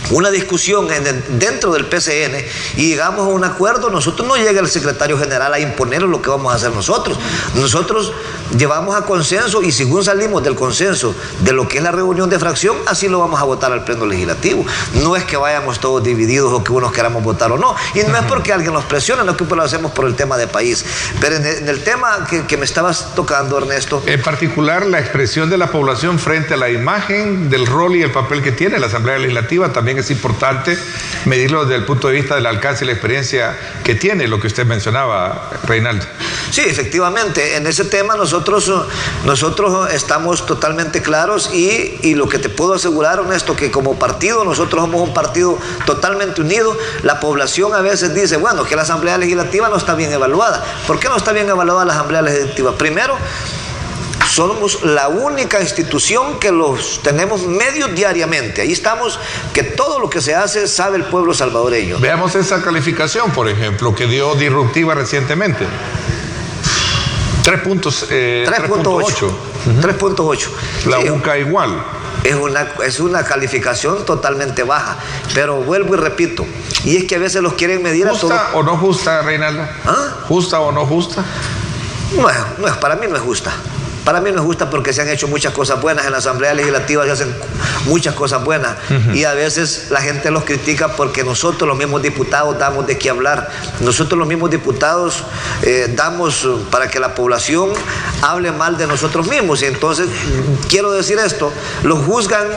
una discusión dentro del PCN y llegamos a un acuerdo, nosotros no llega el secretario general a imponer lo que vamos a hacer nosotros. Nosotros llevamos a consenso, y según salimos del consenso de lo que es la reunión de fracción, así lo vamos a votar al pleno legislativo. No es que vayamos todos divididos o que unos queramos votar o no, y no es porque alguien nos presione, no es que lo hacemos por el tema de país. Pero en el tema que me estabas tocando, Ernesto, en particular la expresión de la población frente a la imagen del rol y el papel que tiene la Asamblea Legislativa, también es importante medirlo desde el punto de vista del alcance y la experiencia que tiene, lo que usted mencionaba, Reinaldo. Sí, efectivamente, en ese tema nosotros estamos totalmente claros, y lo que te puedo asegurar, Ernesto, que como partido, nosotros somos un partido totalmente unido. La población a veces dice, bueno, que la Asamblea Legislativa no está bien evaluada. ¿Por qué no está bien evaluada la Asamblea Legislativa? Primero, somos la única institución que los tenemos medios diariamente. Ahí estamos, que todo lo que se hace sabe el pueblo salvadoreño. Veamos esa calificación, por ejemplo, que dio Disruptiva recientemente. 3.8. 3.8. La UCA igual. Es una calificación totalmente baja, pero vuelvo y repito, y es que a veces los quieren medir a todos. ¿Justa o no justa, Reinaldo? ¿Justa o no justa? No, para mí no es justa. Para mí no es justa, porque se han hecho muchas cosas buenas en la Asamblea Legislativa, se hacen muchas cosas buenas, y a veces la gente los critica porque nosotros los mismos diputados damos de qué hablar. Nosotros los mismos diputados damos para que la población hable mal de nosotros mismos, y entonces quiero decir esto, los juzgan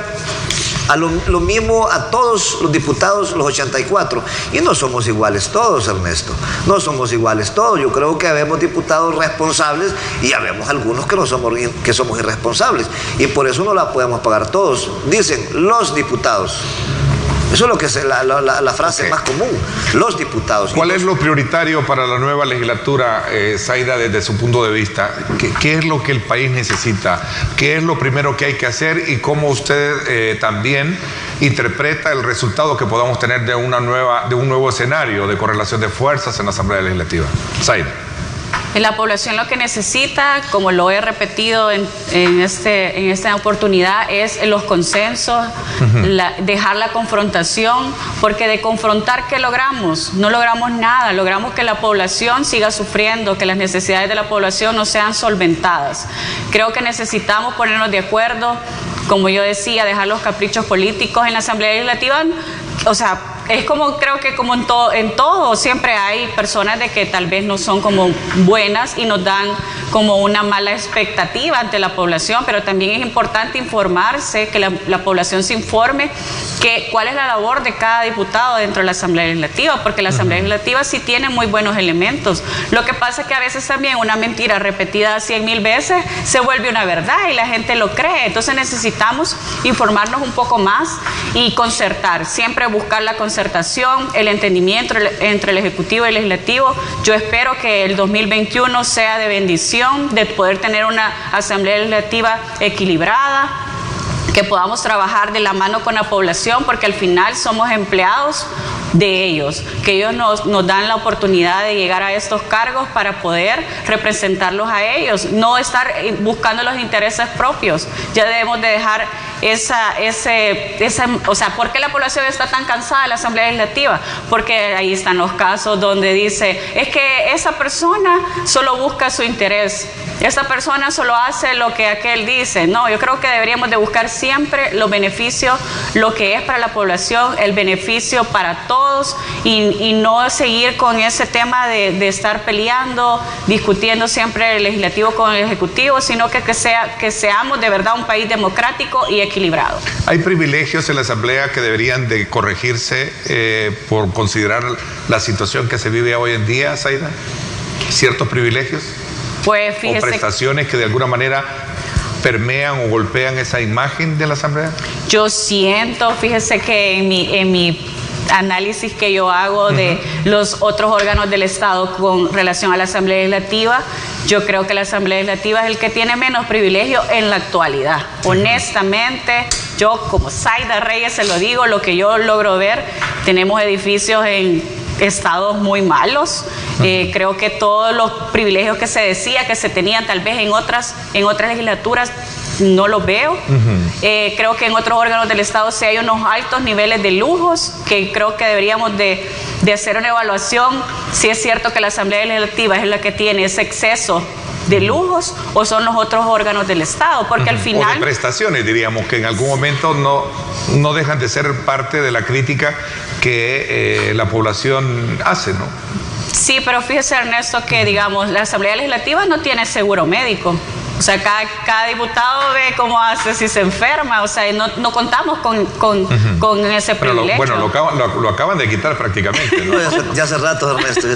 a lo mismo a todos los diputados, los 84, y no somos iguales todos, Ernesto, no somos iguales todos. Yo creo que habemos diputados responsables y habemos algunos que somos irresponsables, y por eso no la podemos pagar todos. Dicen los diputados. Eso es lo que es la frase más común, los diputados. ¿Cuál es lo prioritario para la nueva legislatura, Zaida, desde su punto de vista? ¿Qué es lo que el país necesita? ¿Qué es lo primero que hay que hacer? ¿Y cómo usted también interpreta el resultado que podamos tener de un nuevo escenario de correlación de fuerzas en la Asamblea Legislativa? Zaida. La población lo que necesita, como lo he repetido en esta oportunidad, es los consensos, dejar la confrontación, porque de confrontar, ¿qué logramos? No logramos nada, logramos que la población siga sufriendo, que las necesidades de la población no sean solventadas. Creo que necesitamos ponernos de acuerdo, como yo decía, dejar los caprichos políticos en la Asamblea Legislativa. O sea, es como, creo que como en todo siempre hay personas de que tal vez no son como buenas y nos dan como una mala expectativa ante la población, pero también es importante informarse, que la población se informe cuál es la labor de cada diputado dentro de la Asamblea Legislativa, porque la Asamblea Legislativa sí tiene muy buenos elementos. Lo que pasa es que a veces también una mentira repetida 100,000 veces se vuelve una verdad y la gente lo cree. Entonces necesitamos informarnos un poco más y concertar, siempre buscar la concertación, el entendimiento entre el Ejecutivo y el Legislativo. Yo espero que el 2021 sea de bendición, de poder tener una Asamblea Legislativa equilibrada, que podamos trabajar de la mano con la población, porque al final somos empleados de ellos, que ellos nos dan la oportunidad de llegar a estos cargos para poder representarlos a ellos, no estar buscando los intereses propios. Ya debemos de dejar o sea, ¿por qué la población está tan cansada de la Asamblea Legislativa? Porque ahí están los casos donde dice, es que esa persona solo busca su interés, esa persona solo hace lo que aquel dice. No, yo creo que deberíamos de buscar siempre los beneficios, lo que es para la población, el beneficio para todos, y no seguir con ese tema de estar peleando, discutiendo siempre el legislativo con el ejecutivo, sino que seamos de verdad un país democrático y equilibrado. ¿Hay privilegios en la Asamblea que deberían de corregirse por considerar la situación que se vive hoy en día, Zaida? ¿Ciertos privilegios? Pues fíjese, ¿o prestaciones que de alguna manera permean o golpean esa imagen de la Asamblea? Yo siento, fíjese que en mi análisis que yo hago de los otros órganos del Estado con relación a la Asamblea Legislativa, yo creo que la Asamblea Legislativa es el que tiene menos privilegio en la actualidad. Honestamente, yo como Zaida Reyes se lo digo, lo que yo logro ver, tenemos edificios en estados muy malos. Creo que todos los privilegios que se decía que se tenían tal vez en otras legislaturas no los veo. Creo que en otros órganos del Estado sí hay unos altos niveles de lujos que creo que deberíamos de hacer una evaluación si es cierto que la Asamblea Legislativa es la que tiene ese exceso de lujos o son los otros órganos del Estado, porque al final... O de prestaciones, diríamos, que en algún momento no dejan de ser parte de la crítica que la población hace, ¿no? Sí, pero fíjese, Ernesto, que digamos, la Asamblea Legislativa no tiene seguro médico. O sea, cada diputado ve cómo hace si se enferma. O sea, no contamos con ese privilegio. Lo acaban de quitar prácticamente, ¿no? No, ya hace rato, Ernesto,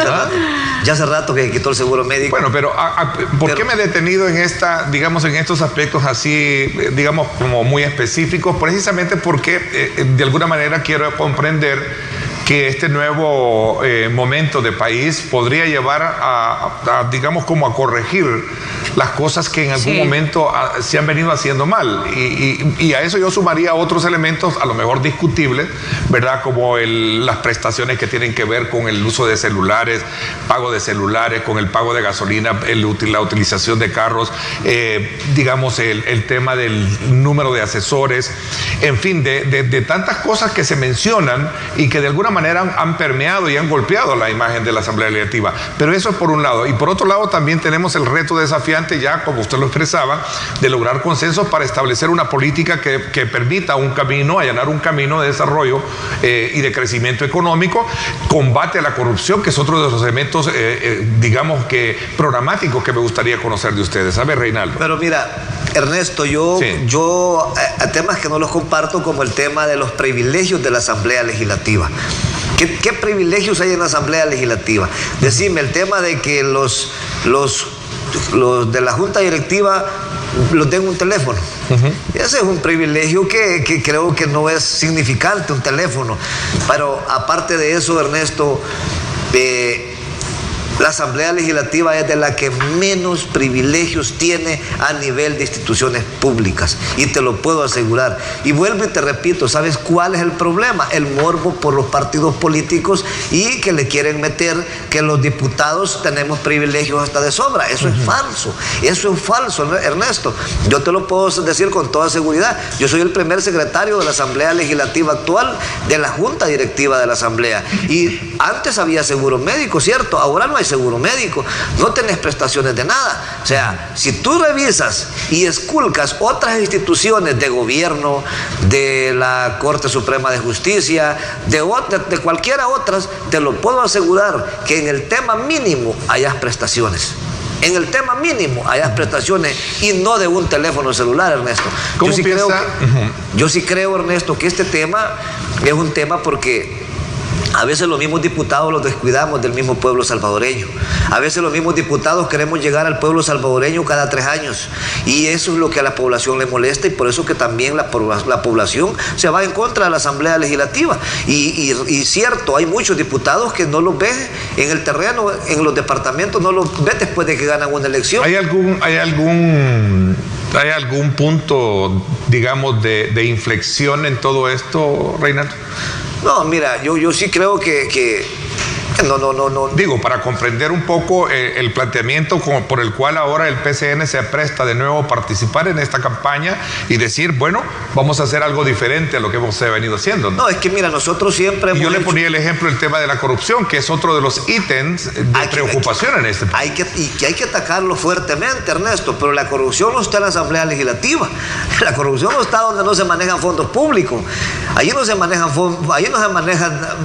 ya hace rato que quitó el seguro médico. Bueno, pero ¿por qué me he detenido en en estos aspectos así, digamos, como muy específicos? Precisamente porque de alguna manera quiero comprender que este nuevo momento de país podría llevar digamos, como a corregir las cosas que en algún momento se han venido haciendo mal. Y a eso yo sumaría otros elementos, a lo mejor discutibles, ¿verdad? Como las prestaciones que tienen que ver con el uso de celulares, pago de celulares, con el pago de gasolina, la utilización de carros, digamos, el tema del número de asesores, en fin, de tantas cosas que se mencionan y que de alguna manera han permeado y han golpeado la imagen de la Asamblea Legislativa. Pero eso es por un lado. Y por otro lado también tenemos el reto desafiante, ya como usted lo expresaba, de lograr consensos para establecer una política que permita un camino, allanar un camino de desarrollo y de crecimiento económico, combate a la corrupción, que es otro de los elementos, digamos que programáticos que me gustaría conocer de ustedes. A ver, Reinaldo. Pero mira, Ernesto, yo temas que no los comparto, como el tema de los privilegios de la Asamblea Legislativa. ¿Qué privilegios hay en la Asamblea Legislativa? Decime, el tema de que los de la Junta Directiva los den un teléfono. Ese es un privilegio que creo que no es significante, un teléfono. Pero aparte de eso, Ernesto, la Asamblea Legislativa es de la que menos privilegios tiene a nivel de instituciones públicas, y te lo puedo asegurar. Y vuelvo y te repito, ¿sabes cuál es el problema? El morbo por los partidos políticos, y que le quieren meter que los diputados tenemos privilegios hasta de sobra. Eso es falso, eso es falso, Ernesto. Yo te lo puedo decir con toda seguridad. Yo soy el primer secretario de la Asamblea Legislativa actual, de la Junta Directiva de la Asamblea, y antes había seguro médico, ¿cierto? Ahora no hay seguro médico, no tenés prestaciones de nada. O sea, si tú revisas y esculcas otras instituciones de gobierno, de la Corte Suprema de Justicia, de cualquiera otras, te lo puedo asegurar que en el tema mínimo hayas prestaciones. En el tema mínimo hayas prestaciones, y no de un teléfono celular, Ernesto. Yo sí creo, Ernesto, que este tema es un tema porque a veces los mismos diputados los descuidamos del mismo pueblo salvadoreño. A veces los mismos diputados queremos llegar al pueblo salvadoreño cada 3 años. Y eso es lo que a la población le molesta, y por eso que también la población se va en contra de la Asamblea Legislativa. Y cierto, hay muchos diputados que no los ves en el terreno, en los departamentos, no los ves después de que ganan una elección. ¿Hay algún punto, digamos, de inflexión en todo esto, Reinaldo? No, mira, yo sí creo que no. Digo, para comprender un poco el planteamiento por el cual ahora el PCN se presta de nuevo a participar en esta campaña y decir, bueno, vamos a hacer algo diferente a lo que hemos venido haciendo. No, es que mira, nosotros siempre... Y yo le ponía el ejemplo, el tema de la corrupción, que es otro de los ítems de preocupación en este país. Hay que atacarlo fuertemente, Ernesto, pero la corrupción no está en la Asamblea Legislativa. La corrupción no está donde no se manejan fondos públicos. Allí no se maneja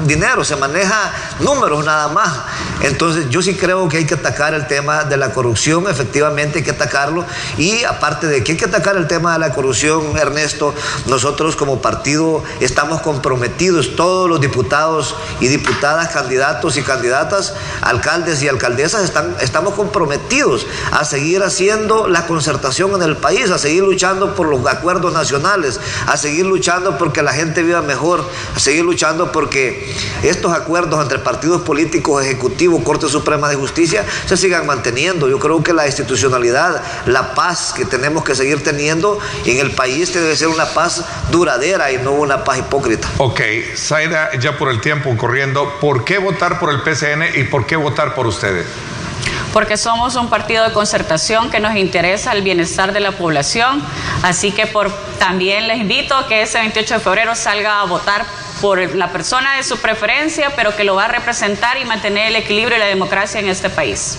dinero, se maneja números nada más. Entonces yo sí creo que hay que atacar el tema de la corrupción, efectivamente hay que atacarlo, y aparte de que hay que atacar el tema de la corrupción, Ernesto, nosotros como partido estamos comprometidos, todos los diputados y diputadas, candidatos y candidatas, alcaldes y alcaldesas, estamos comprometidos a seguir haciendo la concertación en el país, a seguir luchando por los acuerdos nacionales, a seguir luchando porque la gente viva mejor, a seguir luchando porque estos acuerdos entre partidos políticos, ejecutivos, Corte Suprema de Justicia, se sigan manteniendo. Yo creo que la institucionalidad, la paz que tenemos que seguir teniendo en el país debe ser una paz duradera y no una paz hipócrita. Ok, Zaida, ya por el tiempo corriendo, ¿por qué votar por el PCN y por qué votar por ustedes? Porque somos un partido de concertación que nos interesa el bienestar de la población, así que también les invito a que ese 28 de febrero salga a votar por la persona de su preferencia, pero que lo va a representar y mantener el equilibrio y la democracia en este país.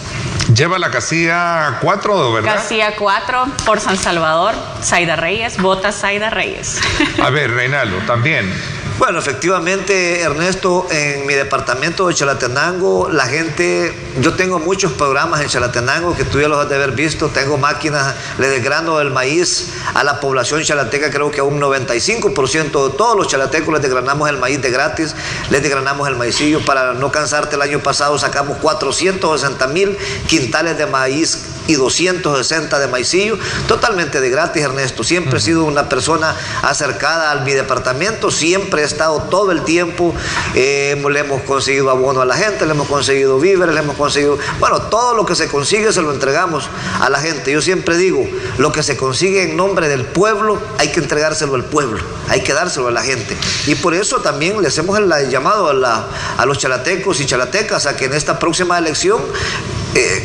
Lleva la casilla 4, ¿verdad? Casilla 4 por San Salvador, Zaida Reyes, vota Zaida Reyes. A ver, Reinaldo, también. Bueno, efectivamente, Ernesto, en mi departamento de Chalatenango, la gente, yo tengo muchos programas en Chalatenango que tú ya los has de haber visto, tengo máquinas, le desgrano el maíz a la población chalateca, creo que a un 95% de todos los chalatecos les desgranamos el maíz de gratis, les desgranamos el maicillo. Para no cansarte, el año pasado sacamos 460,000 quintales de maíz y 260 de maicillo, totalmente de gratis, Ernesto. Siempre he sido una persona acercada a mi departamento, siempre he estado todo el tiempo, le hemos conseguido abono a la gente, le hemos conseguido víveres, le hemos conseguido, bueno, todo lo que se consigue se lo entregamos a la gente. Yo siempre digo, lo que se consigue en nombre del pueblo, hay que entregárselo al pueblo, hay que dárselo a la gente. Y por eso también le hacemos el llamado a los chalatecos y chalatecas a que en esta próxima elección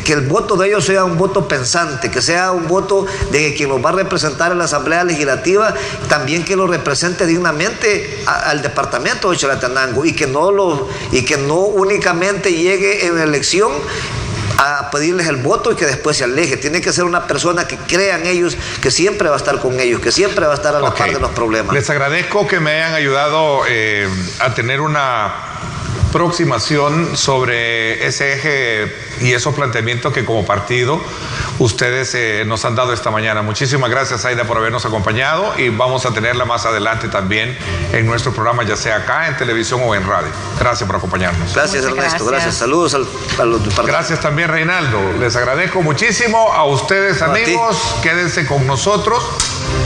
que el voto de ellos sea un voto pensante, que sea un voto de quien los va a representar en la Asamblea Legislativa, también que lo represente dignamente al departamento de Chalatenango, y que no únicamente llegue en la elección a pedirles el voto y que después se aleje. Tiene que ser una persona que crea en ellos, que siempre va a estar con ellos, que siempre va a estar a la par de los problemas. Les agradezco que me hayan ayudado a tener una aproximación sobre ese eje y esos planteamientos que como partido ustedes nos han dado esta mañana. Muchísimas gracias, Zaida, por habernos acompañado, y vamos a tenerla más adelante también en nuestro programa, ya sea acá en televisión o en radio. Gracias por acompañarnos. Gracias, Ernesto. Gracias. Saludos a los departamentos. Gracias también, Reinaldo. Les agradezco muchísimo a ustedes, amigos. Quédense con nosotros.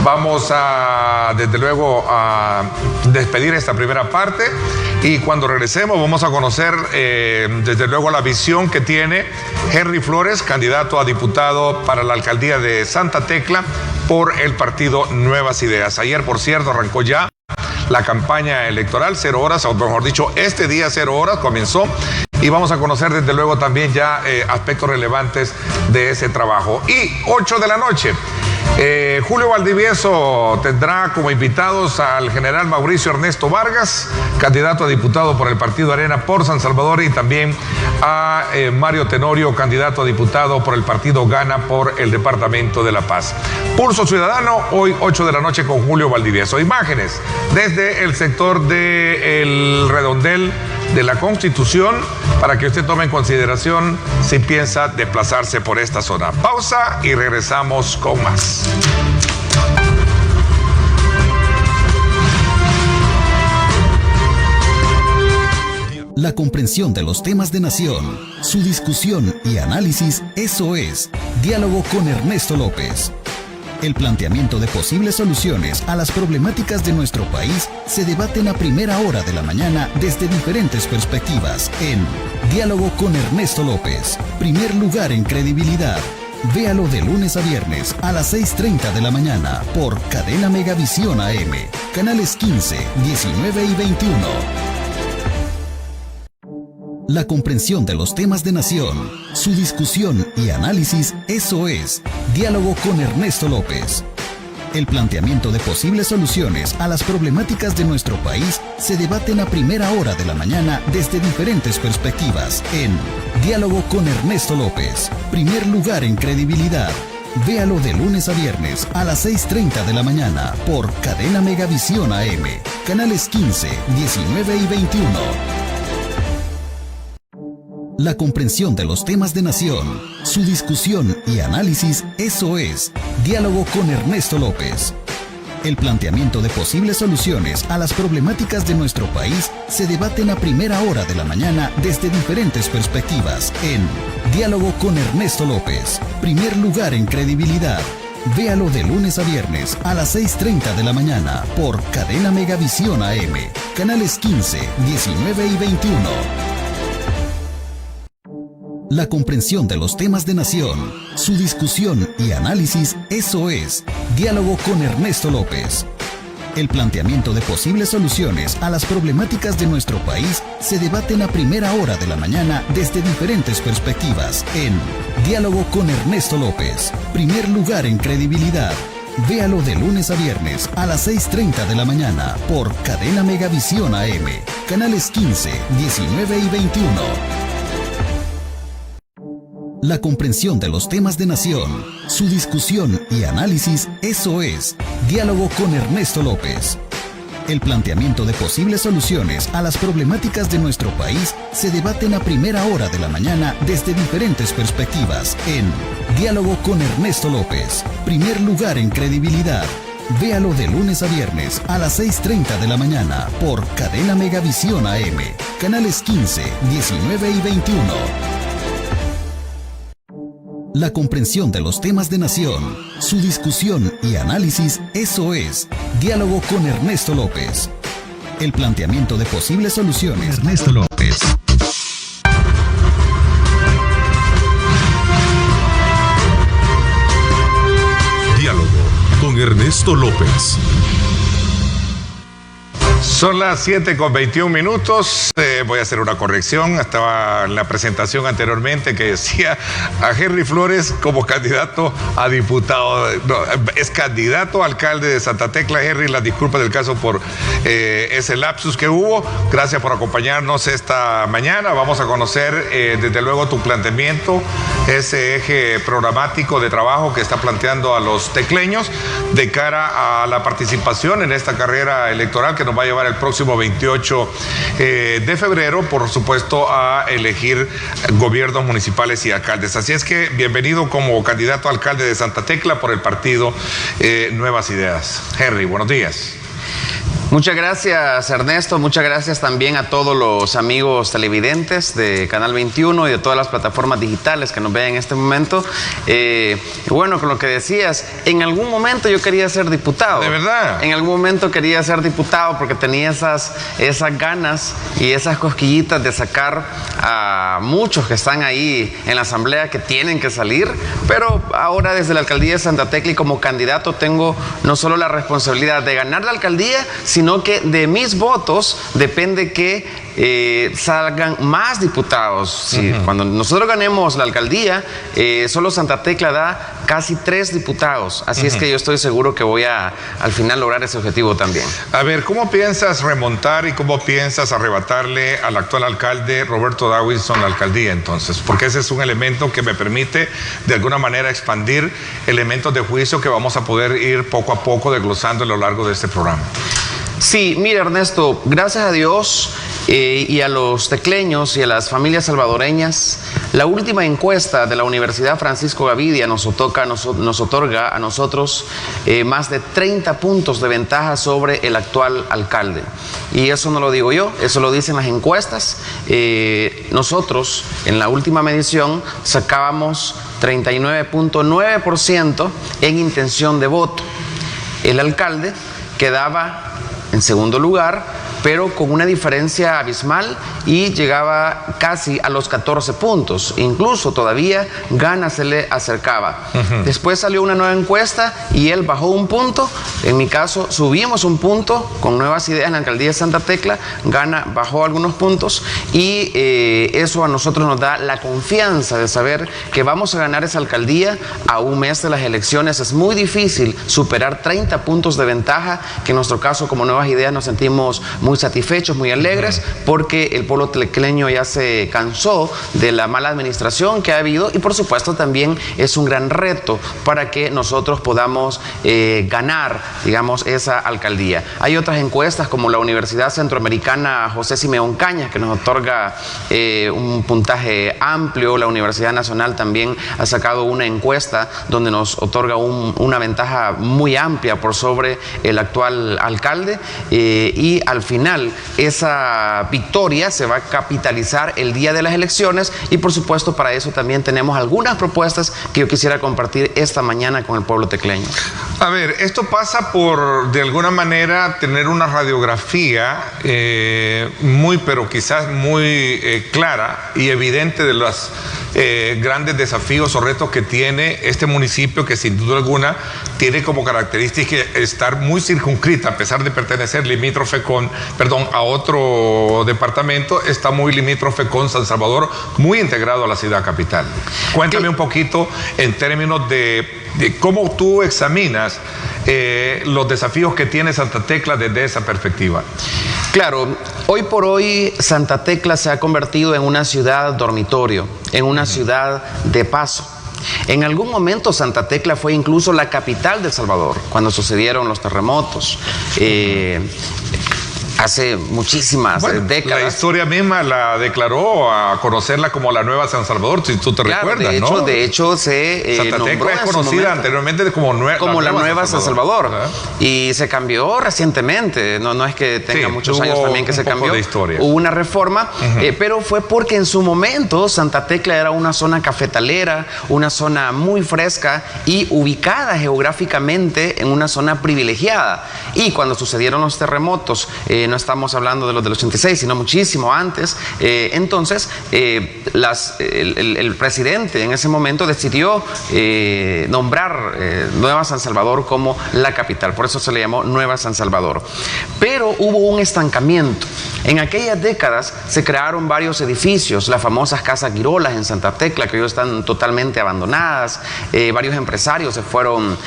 Vamos a, desde luego, a despedir esta primera parte, y cuando regresemos vamos a conocer, desde luego, la visión que tiene Henry Flores, candidato a diputado para la alcaldía de Santa Tecla por el partido Nuevas Ideas. Ayer, por cierto, arrancó ya la campaña electoral, 0 horas, o mejor dicho, este día 0 horas comenzó, y vamos a conocer desde luego también ya aspectos relevantes de ese trabajo. Y 8 de la noche, Julio Valdivieso tendrá como invitados al general Mauricio Ernesto Vargas, candidato a diputado por el partido Arena por San Salvador, y también a Mario Tenorio, candidato a diputado por el partido Gana por el departamento de La Paz. Pulso Ciudadano, hoy 8 de la noche con Julio Valdivieso. Imágenes desde el sector del Redondel de la Constitución, para que usted tome en consideración si piensa desplazarse por esta zona. Pausa y regresamos con más. La comprensión de los temas de nación, su discusión y análisis, eso es Diálogo con Ernesto López. El planteamiento de posibles soluciones a las problemáticas de nuestro país se debaten a primera hora de la mañana desde diferentes perspectivas en Diálogo con Ernesto López. Primer lugar en credibilidad. Véalo de lunes a viernes a las 6:30 de la mañana por Cadena Megavisión AM, canales 15, 19 y 21. La comprensión de los temas de nación, su discusión y análisis, eso es Diálogo con Ernesto López. El planteamiento de posibles soluciones a las problemáticas de nuestro país se debaten a primera hora de la mañana desde diferentes perspectivas en Diálogo con Ernesto López. Primer lugar en credibilidad. Véalo de lunes a viernes a las 6:30 de la mañana por Cadena Megavisión AM, canales 15, 19 y 21. La comprensión de los temas de nación, su discusión y análisis, eso es Diálogo con Ernesto López. El planteamiento de posibles soluciones a las problemáticas de nuestro país se debaten a primera hora de la mañana desde diferentes perspectivas en Diálogo con Ernesto López. Primer lugar en credibilidad. Véalo de lunes a viernes a las 6:30 de la mañana por Cadena Megavisión AM, canales 15, 19 y 21. La comprensión de los temas de nación, su discusión y análisis, eso es Diálogo con Ernesto López. El planteamiento de posibles soluciones a las problemáticas de nuestro país se debaten a primera hora de la mañana desde diferentes perspectivas en Diálogo con Ernesto López. Primer lugar en credibilidad. Véalo de lunes a viernes a las 6:30 de la mañana por Cadena Megavisión AM, canales 15, 19 y 21. La comprensión de los temas de nación, su discusión y análisis, eso es Diálogo con Ernesto López. El planteamiento de posibles soluciones a las problemáticas de nuestro país se debaten a primera hora de la mañana desde diferentes perspectivas en Diálogo con Ernesto López. Primer lugar en credibilidad. Véalo de lunes a viernes a las 6:30 de la mañana por Cadena Megavisión AM, canales 15, 19 y 21. La comprensión de los temas de nación, su discusión y análisis, eso es Diálogo con Ernesto López. El planteamiento de posibles soluciones. Ernesto López. Diálogo con Ernesto López. Son las 7:21. Voy a hacer una corrección. Estaba en la presentación anteriormente que decía a Henry Flores como candidato a diputado. No, es candidato a alcalde de Santa Tecla. Henry, las disculpas del caso por ese lapsus que hubo. Gracias por acompañarnos esta mañana. Vamos a conocer desde luego tu planteamiento, ese eje programático de trabajo que está planteando a los tecleños de cara a la participación en esta carrera electoral que nos va a llevar el próximo 28 de febrero, por supuesto, a elegir gobiernos municipales y alcaldes. Así es que bienvenido como candidato a alcalde de Santa Tecla por el partido Nuevas Ideas. Henry, buenos días. Muchas gracias, Ernesto. Muchas gracias también a todos los amigos televidentes de Canal 21 y de todas las plataformas digitales que nos ven en este momento. Bueno, con lo que decías, en algún momento yo quería ser diputado. ¿De verdad? En algún momento quería ser diputado porque tenía esas ganas y esas cosquillitas de sacar a muchos que están ahí en la asamblea que tienen que salir. Pero ahora desde la alcaldía de Santa Tecla y como candidato tengo no solo la responsabilidad de ganar la alcaldía, sino que de mis votos depende que salgan más diputados. Sí, cuando nosotros ganemos la alcaldía, solo Santa Tecla da casi 3 diputados. Así es que yo estoy seguro que voy a al final lograr ese objetivo también. A ver, ¿cómo piensas remontar y cómo piensas arrebatarle al actual alcalde Roberto Dawinson la alcaldía entonces? Porque ese es un elemento que me permite de alguna manera expandir elementos de juicio que vamos a poder ir poco a poco desglosando a lo largo de este programa. Sí, mira, Ernesto, gracias a Dios y a los tecleños y a las familias salvadoreñas, la última encuesta de la Universidad Francisco Gavidia nos otorga a nosotros más de 30 puntos de ventaja sobre el actual alcalde. Y eso no lo digo yo, eso lo dicen las encuestas. Nosotros, en la última medición, sacábamos 39.9% en intención de voto. El alcalde quedaba en segundo lugar pero con una diferencia abismal y llegaba casi a los 14 puntos. Incluso todavía Gana se le acercaba. Después salió una nueva encuesta y él bajó un punto. En mi caso, subimos un punto con Nuevas Ideas en la alcaldía de Santa Tecla. Gana bajó algunos puntos y eso a nosotros nos da la confianza de saber que vamos a ganar esa alcaldía a un mes de las elecciones. Es muy difícil superar 30 puntos de ventaja, que en nuestro caso como Nuevas Ideas nos sentimos muy satisfechos, muy alegres, porque el pueblo tlecleño ya se cansó de la mala administración que ha habido y por supuesto también es un gran reto para que nosotros podamos ganar, digamos, esa alcaldía. Hay otras encuestas como la Universidad Centroamericana José Simeón Cañas, que nos otorga un puntaje amplio. La Universidad Nacional también ha sacado una encuesta donde nos otorga una ventaja muy amplia por sobre el actual alcalde y al final esa victoria se va a capitalizar el día de las elecciones y por supuesto para eso también tenemos algunas propuestas que yo quisiera compartir esta mañana con el pueblo tecleño. A ver, esto pasa por, de alguna manera, tener una radiografía pero quizás muy clara y evidente de los grandes desafíos o retos que tiene este municipio, que sin duda alguna tiene como característica estar muy circunscrita, a pesar de pertenecer a otro departamento, está muy limítrofe con San Salvador, muy integrado a la ciudad capital. Cuéntame un poquito en términos de cómo tú examinas los desafíos que tiene Santa Tecla desde esa perspectiva. Claro, hoy por hoy Santa Tecla se ha convertido en una ciudad dormitorio, en una ciudad de paso. En algún momento Santa Tecla fue incluso la capital de El Salvador, cuando sucedieron los terremotos. Hace muchísimas décadas. La historia misma la declaró a conocerla como la Nueva San Salvador, si tú te recuerdas, ¿no? De hecho, se Santa Tecla es conocida anteriormente como la Nueva San Salvador. Y se cambió recientemente, no es que tenga muchos años también que se cambió. Hubo una reforma, pero fue porque en su momento Santa Tecla era una zona cafetalera, una zona muy fresca y ubicada geográficamente en una zona privilegiada. Y cuando sucedieron los terremotos, no estamos hablando de los del 86, sino muchísimo antes. Entonces, el presidente en ese momento decidió nombrar Nueva San Salvador como la capital. Por eso se le llamó Nueva San Salvador. Pero hubo un estancamiento. En aquellas décadas se crearon varios edificios, las famosas Casas Guirolas en Santa Tecla, que hoy están totalmente abandonadas. Varios empresarios se fueron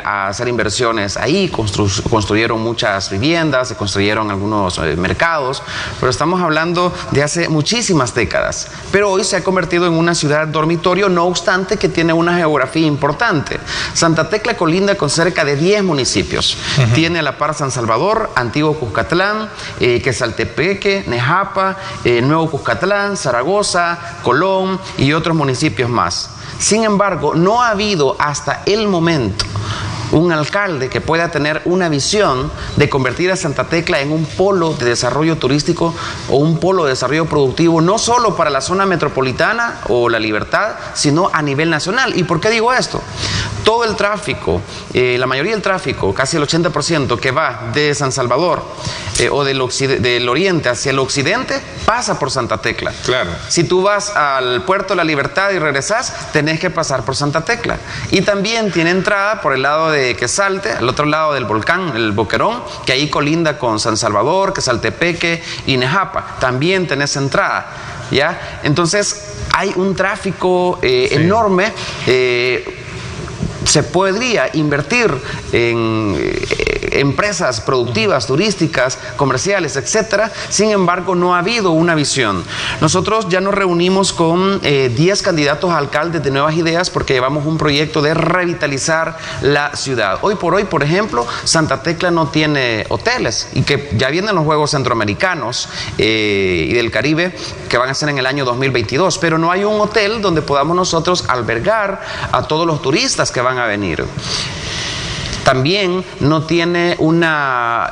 a hacer inversiones ahí, construyeron muchas viviendas, se construyeron algunos mercados, pero estamos hablando de hace muchísimas décadas. Pero hoy se ha convertido en una ciudad dormitorio, no obstante que tiene una geografía importante. Santa Tecla colinda con cerca de 10 municipios. Tiene a la par San Salvador, Antiguo Cuscatlán, Quesaltepeque, Nejapa, Nuevo Cuscatlán, Zaragoza, Colón y otros municipios más. Sin embargo, no ha habido hasta el momento un alcalde que pueda tener una visión de convertir a Santa Tecla en un polo de desarrollo turístico o un polo de desarrollo productivo, no solo para la zona metropolitana o La Libertad, sino a nivel nacional. ¿Y por qué digo esto? Todo el tráfico, la mayoría del tráfico, casi el 80% que va de San Salvador o del oriente hacia el occidente, pasa por Santa Tecla. Claro. Si tú vas al puerto de La Libertad y regresas, tenés que pasar por Santa Tecla. Y también tiene entrada por el lado de Quesalte, al otro lado del volcán, el Boquerón, que ahí colinda con San Salvador, Quesaltepeque y Nejapa. También tenés entrada, ¿ya? Entonces, hay un tráfico enorme. Se podría invertir en empresas productivas, turísticas, comerciales, etcétera. Sin embargo, no ha habido una visión. Nosotros ya nos reunimos con 10 candidatos a alcaldes de Nuevas Ideas porque llevamos un proyecto de revitalizar la ciudad. Hoy por hoy, por ejemplo, Santa Tecla no tiene hoteles y que ya vienen los Juegos Centroamericanos y del Caribe que van a ser en el año 2022, pero no hay un hotel donde podamos nosotros albergar a todos los turistas que van a venir. También no tiene una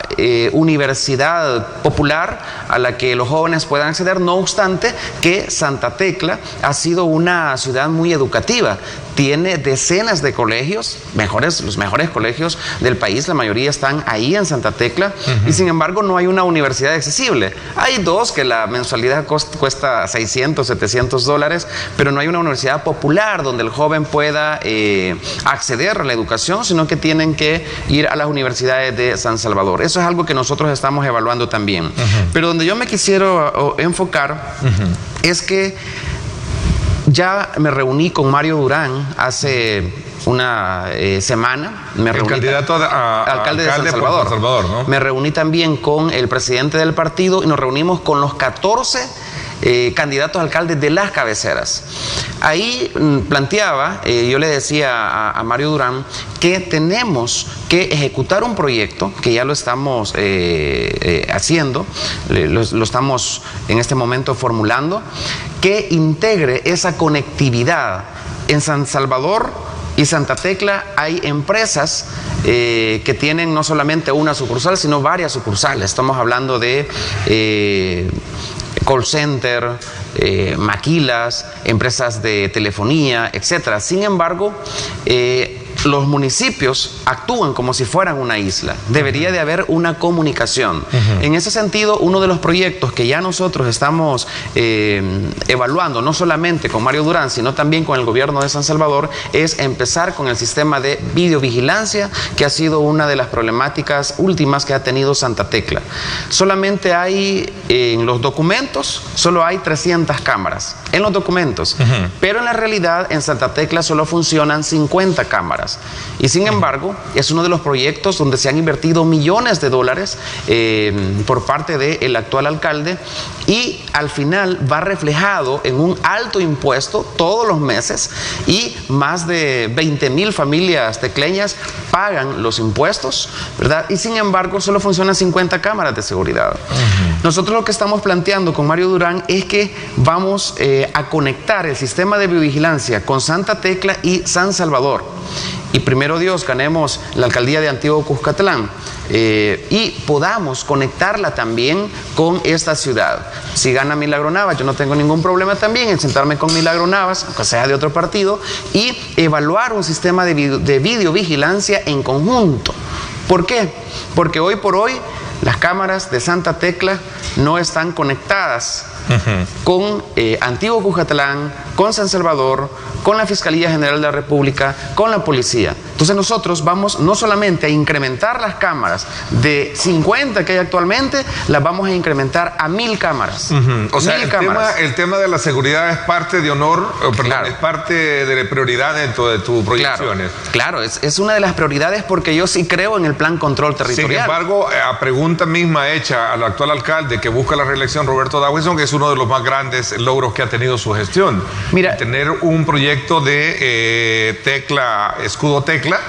universidad popular a la que los jóvenes puedan acceder, no obstante que Santa Tecla ha sido una ciudad muy educativa. tiene decenas de colegios, los mejores colegios del país, la mayoría están ahí en Santa Tecla, y sin embargo no hay una universidad accesible. Hay dos que la mensualidad cuesta $600, $700, pero no hay una universidad popular donde el joven pueda acceder a la educación, sino que tienen que ir a las universidades de San Salvador. Eso es algo que nosotros estamos evaluando también. Pero donde yo me quisiera enfocar es que ya me reuní con Mario Durán hace una semana. El candidato a alcalde de San Salvador. Por San Salvador, ¿no? Me reuní también con el presidente del partido y nos reunimos con los 14 candidatos a alcaldes de las cabeceras. Ahí planteaba, yo le decía a Mario Durán que tenemos que ejecutar un proyecto, que ya lo estamos haciendo, lo estamos en este momento formulando, que integre esa conectividad. En San Salvador y Santa Tecla hay empresas que tienen no solamente una sucursal, sino varias sucursales. Estamos hablando de call center, maquilas, empresas de telefonía, etcétera. Sin embargo, los municipios actúan como si fueran una isla. Debería de haber una comunicación. En ese sentido, uno de los proyectos que ya nosotros estamos evaluando, no solamente con Mario Durán, sino también con el gobierno de San Salvador, es empezar con el sistema de videovigilancia, que ha sido una de las problemáticas últimas que ha tenido Santa Tecla. Solamente hay, en los documentos, solo hay 300 cámaras, en los documentos, pero en la realidad en Santa Tecla solo funcionan 50 cámaras. Y sin embargo, es uno de los proyectos donde se han invertido millones de dólares por parte del actual alcalde, y al final va reflejado en un alto impuesto todos los meses, y más de 20,000 familias tecleñas pagan los impuestos, ¿verdad? Y sin embargo, solo funcionan 50 cámaras de seguridad. Nosotros lo que estamos planteando con Mario Durán es que vamos a conectar el sistema de biovigilancia con Santa Tecla y San Salvador. Y primero Dios, ganemos la alcaldía de Antiguo Cuscatlán y podamos conectarla también con esta ciudad. Si gana Milagro Navas, yo no tengo ningún problema también en sentarme con Milagro Navas, aunque sea de otro partido, y evaluar un sistema de videovigilancia en conjunto. ¿Por qué? Porque hoy por hoy las cámaras de Santa Tecla no están conectadas con Antiguo Cuscatlán, con San Salvador, con la Fiscalía General de la República, con la policía. Entonces nosotros vamos no solamente a incrementar las cámaras de 50 que hay actualmente, las vamos a incrementar a 1,000 cámaras. O sea, el tema de la seguridad es parte de honor, perdón, es parte de prioridad dentro de tus proyecciones. Claro, es una de las prioridades, porque yo sí creo en el plan control territorial. Sin embargo, a pregunta misma hecha al actual alcalde que busca la reelección, Roberto Dawinson, que es uno de los más grandes logros que ha tenido su gestión. Mira, tener un proyecto de escudo Tecla,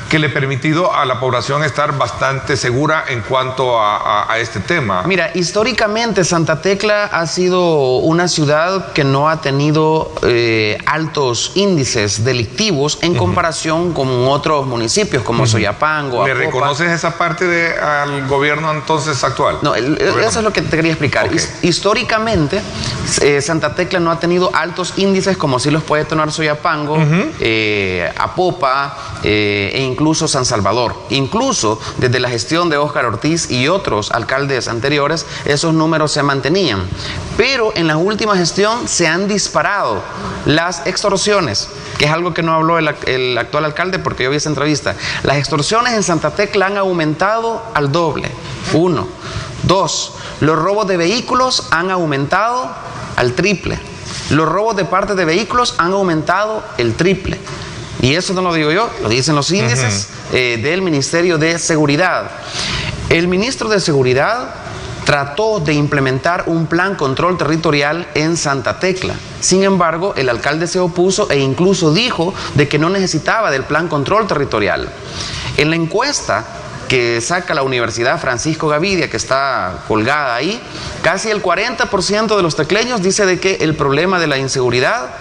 que le ha permitido a la población estar bastante segura en cuanto a este tema. Mira, históricamente Santa Tecla ha sido una ciudad que no ha tenido altos índices delictivos en comparación con otros municipios como Soyapango. ¿Le reconoces esa parte al gobierno entonces actual? No, eso es lo que te quería explicar. Okay. Históricamente Santa Tecla no ha tenido altos índices como sí los puede tener Soyapango, Apopa e incluso San Salvador. Incluso desde la gestión de Óscar Ortiz y otros alcaldes anteriores, esos números se mantenían. Pero en la última gestión se han disparado las extorsiones, que es algo que no habló el actual alcalde porque yo vi esa entrevista. Las extorsiones en Santa Tecla han aumentado al doble. 1. 2. Los robos de vehículos han aumentado al triple. Los robos de partes de vehículos han aumentado el triple. Y eso no lo digo yo, lo dicen los índices del Ministerio de Seguridad. El ministro de Seguridad trató de implementar un plan control territorial en Santa Tecla. Sin embargo, el alcalde se opuso e incluso dijo de que no necesitaba del plan control territorial. En la encuesta que saca la Universidad Francisco Gavidia, que está colgada ahí, casi el 40% de los tecleños dice de que el problema de la inseguridad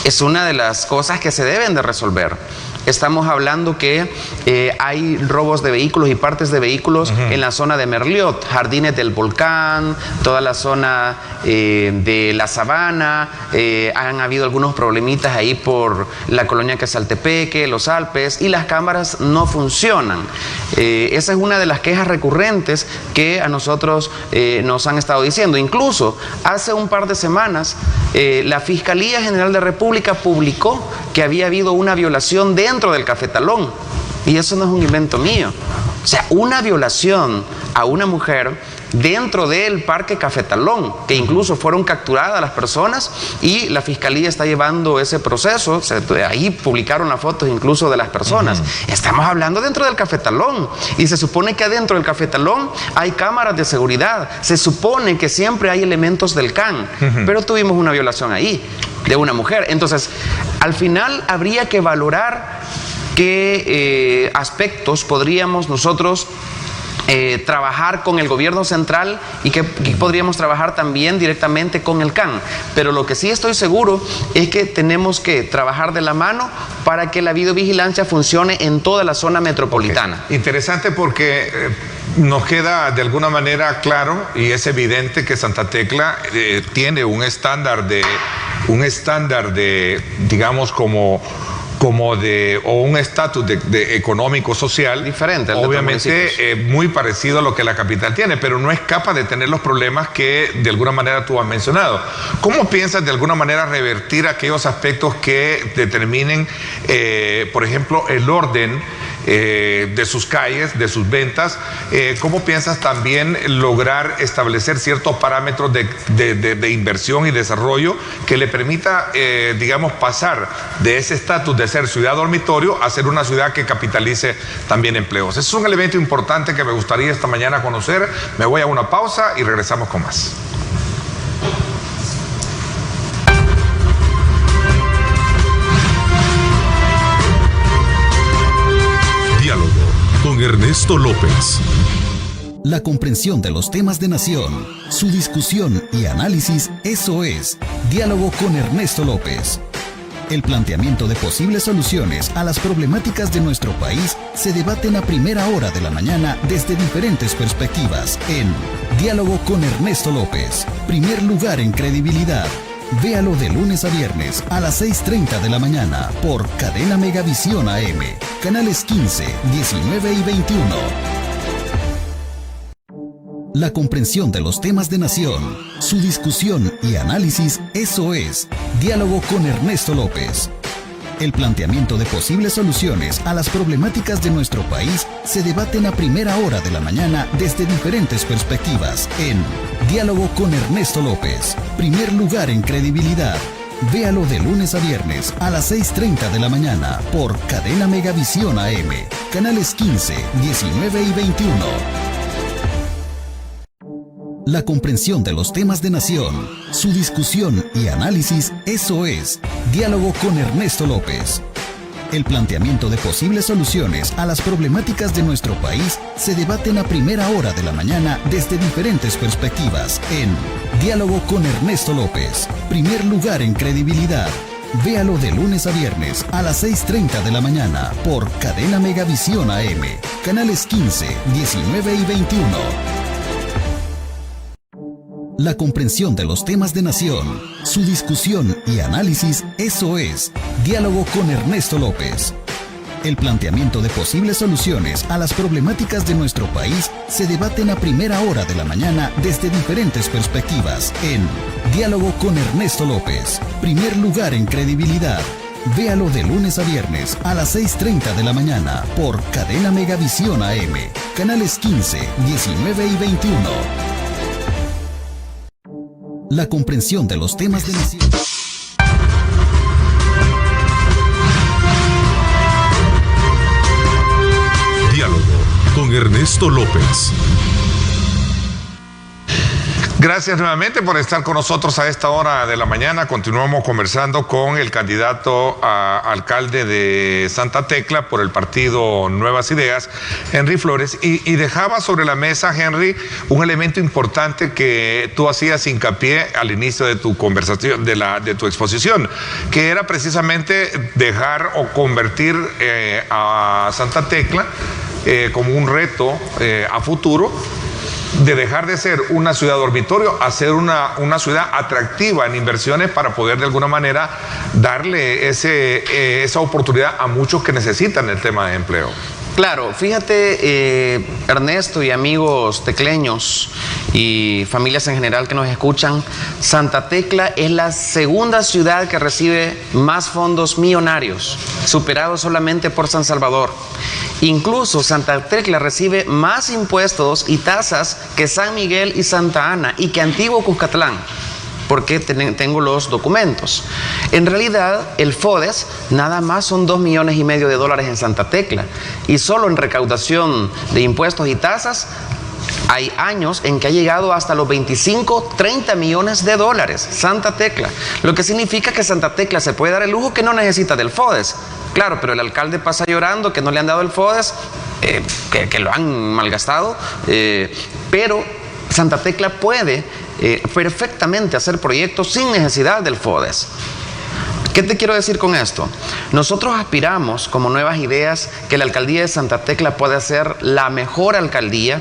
es una de las cosas que se deben de resolver. Estamos hablando que hay robos de vehículos y partes de vehículos en la zona de Merliot, Jardines del Volcán, toda la zona de la Sabana. Han habido algunos problemitas ahí por la colonia Quesaltepeque, los Alpes, y las cámaras no funcionan. Esa es una de las quejas recurrentes que a nosotros nos han estado diciendo. Incluso hace un par de semanas la Fiscalía General de República publicó que había habido una violación dentro del Cafetalón, y eso no es un invento mío. O sea, una violación a una mujer dentro del Parque Cafetalón, que incluso fueron capturadas las personas y la Fiscalía está llevando ese proceso. Ahí publicaron las fotos incluso de las personas. Estamos hablando dentro del Cafetalón, y se supone que adentro del Cafetalón hay cámaras de seguridad, se supone que siempre hay elementos del CAN, pero tuvimos una violación ahí de una mujer. Entonces, al final habría que valorar qué aspectos podríamos nosotros trabajar con el gobierno central y que podríamos trabajar también directamente con el CAN. Pero lo que sí estoy seguro es que tenemos que trabajar de la mano para que la videovigilancia funcione en toda la zona metropolitana. Okay. Interesante, porque nos queda de alguna manera claro y es evidente que Santa Tecla tiene un estándar de, digamos, o un estatus de económico social diferente, obviamente muy parecido a lo que la capital tiene, pero no escapa de tener los problemas que de alguna manera tú has mencionado. ¿Cómo piensas de alguna manera revertir aquellos aspectos que determinen, por ejemplo, el orden de sus calles, de sus ventas? ¿Cómo piensas también lograr establecer ciertos parámetros de inversión y desarrollo que le permita, digamos, pasar de ese estatus de ser ciudad dormitorio a ser una ciudad que capitalice también empleos? Ese es un elemento importante que me gustaría esta mañana conocer. Me voy a una pausa y regresamos con más. Diálogo con Ernesto López. La comprensión de los temas de nación, su discusión y análisis, eso es Diálogo con Ernesto López. El planteamiento de posibles soluciones a las problemáticas de nuestro país se debaten a primera hora de la mañana desde diferentes perspectivas en Diálogo con Ernesto López. Primer lugar en credibilidad. Véalo de lunes a viernes a las 6:30 de la mañana por Cadena Megavisión AM, canales 15, 19 y 21. La comprensión de los temas de nación, su discusión y análisis, eso es Diálogo con Ernesto López. El planteamiento de posibles soluciones a las problemáticas de nuestro país se debaten a primera hora de la mañana desde diferentes perspectivas en Diálogo con Ernesto López. Primer lugar en credibilidad. Véalo de lunes a viernes a las 6:30 de la mañana por Cadena Megavisión AM, canales 15, 19 y 21. La comprensión de los temas de nación, su discusión y análisis, eso es Diálogo con Ernesto López. El planteamiento de posibles soluciones a las problemáticas de nuestro país se debaten a primera hora de la mañana desde diferentes perspectivas en Diálogo con Ernesto López. Primer lugar en credibilidad. Véalo de lunes a viernes a las 6:30 de la mañana por Cadena Megavisión AM, canales 15, 19 y 21. La comprensión de los temas de nación, su discusión y análisis, eso es Diálogo con Ernesto López. El planteamiento de posibles soluciones a las problemáticas de nuestro país se debaten a primera hora de la mañana desde diferentes perspectivas en Diálogo con Ernesto López. Primer lugar en credibilidad. Véalo de lunes a viernes a las 6:30 de la mañana por Cadena Megavisión AM, canales 15, 19 y 21. La comprensión de los temas de nación. Diálogo con Ernesto López. Gracias nuevamente por estar con nosotros a esta hora de la mañana. Continuamos conversando con el candidato a alcalde de Santa Tecla por el partido Nuevas Ideas, Henry Flores, y dejaba sobre la mesa, Henry, un elemento importante que tú hacías hincapié al inicio de tu conversación, de tu exposición, que era precisamente dejar o convertir a Santa Tecla como un reto a futuro, de dejar de ser una ciudad dormitorio a ser una ciudad atractiva en inversiones para poder de alguna manera darle esa oportunidad a muchos que necesitan el tema de empleo. Claro, fíjate, Ernesto y amigos tecleños y familias en general que nos escuchan, Santa Tecla es la segunda ciudad que recibe más fondos millonarios, superado solamente por San Salvador. Incluso Santa Tecla recibe más impuestos y tasas que San Miguel y Santa Ana y que Antiguo Cuscatlán, porque tengo los documentos. En realidad, el FODES nada más son $2,5 millones en Santa Tecla, y solo en recaudación de impuestos y tasas hay años en que ha llegado hasta los 25-30 millones de dólares Santa Tecla, lo que significa que Santa Tecla se puede dar el lujo que no necesita del FODES. Claro, pero el alcalde pasa llorando que no le han dado el FODES, que lo han malgastado, pero Santa Tecla puede perfectamente hacer proyectos sin necesidad del FODES. ¿Qué te quiero decir con esto? Nosotros aspiramos, como Nuevas Ideas, que la alcaldía de Santa Tecla pueda ser la mejor alcaldía,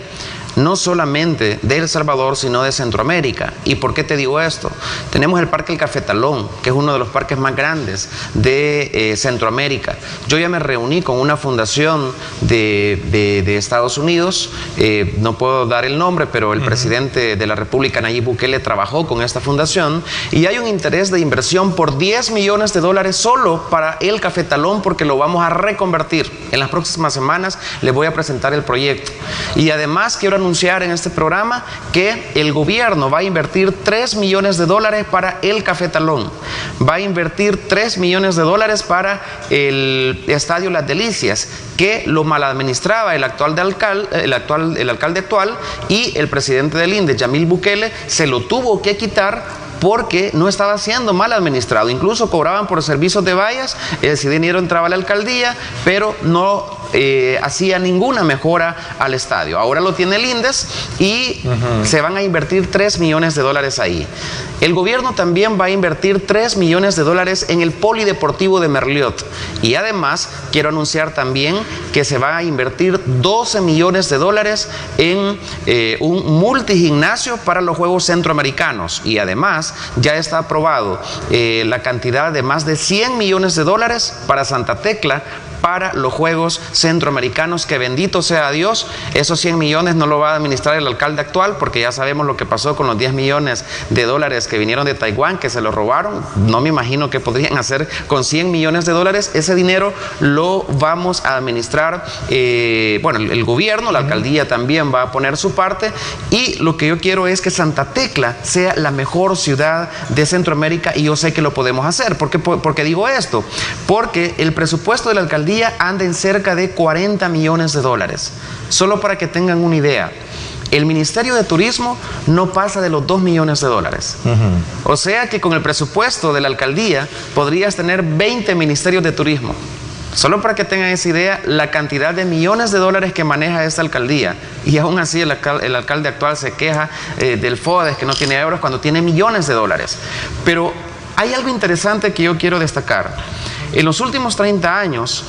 no solamente de El Salvador, sino de Centroamérica. ¿Y por qué te digo esto? Tenemos el Parque El Cafetalón, que es uno de los parques más grandes de Centroamérica. Yo ya me reuní con una fundación de Estados Unidos, no puedo dar el nombre, pero el presidente de la República, Nayib Bukele, trabajó con esta fundación, y hay un interés de inversión por $10 millones solo para El Cafetalón, porque lo vamos a reconvertir. En las próximas semanas les voy a presentar el proyecto. Y además quiero anunciar en este programa que el gobierno va a invertir $3 millones para El Cafetalón, va a invertir $3 millones para el Estadio Las Delicias, que lo maladministraba el alcalde actual, y el presidente del INDE, Yamil Bukele, se lo tuvo que quitar porque no estaba siendo mal administrado. Incluso cobraban por servicios de vallas, ese dinero entraba a la alcaldía, pero no hacía ninguna mejora al estadio. Ahora lo tiene el INDES y se van a invertir $3 millones ahí. El gobierno también va a invertir $3 millones en el Polideportivo de Merliot, y además quiero anunciar también que se va a invertir $12 millones en un multigimnasio para los Juegos Centroamericanos, y además ya está aprobado la cantidad de más de $100 millones para Santa Tecla para los Juegos Centroamericanos, que bendito sea Dios, esos 100 millones no lo va a administrar el alcalde actual, porque ya sabemos lo que pasó con los $10 millones que vinieron de Taiwán, que se lo robaron. No me imagino qué podrían hacer con $100 millones. Ese dinero lo vamos a administrar, el gobierno, la alcaldía también va a poner su parte, y lo que yo quiero es que Santa Tecla sea la mejor ciudad de Centroamérica, y yo sé que lo podemos hacer. ¿Por qué digo esto? Porque el presupuesto de la alcaldía anda en cerca de $40 millones. Solo para que tengan una idea, el Ministerio de Turismo no pasa de los $2 millones. O sea que con el presupuesto de la alcaldía podrías tener 20 ministerios de turismo. Solo para que tengan esa idea, la cantidad de millones de dólares que maneja esta alcaldía, y aún así el alcalde actual se queja del FODES, que no tiene euros, cuando tiene millones de dólares. Pero hay algo interesante que yo quiero destacar. En los últimos 30 años,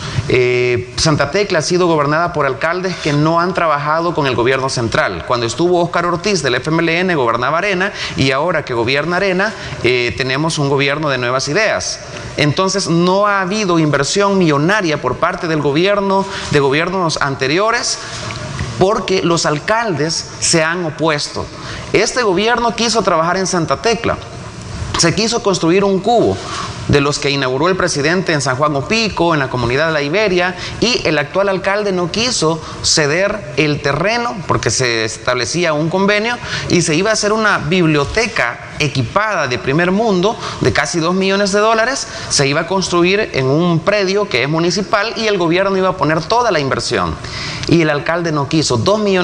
Santa Tecla ha sido gobernada por alcaldes que no han trabajado con el gobierno central. Cuando estuvo Óscar Ortiz del FMLN, gobernaba Arena, y ahora que gobierna Arena, tenemos un gobierno de Nuevas Ideas. Entonces no ha habido inversión millonaria por parte del gobierno, de gobiernos anteriores, porque los alcaldes se han opuesto. Este gobierno quiso trabajar en Santa Tecla, se quiso construir un cubo, de los que inauguró el presidente en San Juan Opico, en la comunidad de La Iberia, y el actual alcalde no quiso ceder el terreno porque se establecía un convenio y se iba a hacer una biblioteca equipada de primer mundo de casi $2 millones, se iba a construir en un predio que es municipal y el gobierno iba a poner toda la inversión. Y el alcalde no quiso, $2 millones.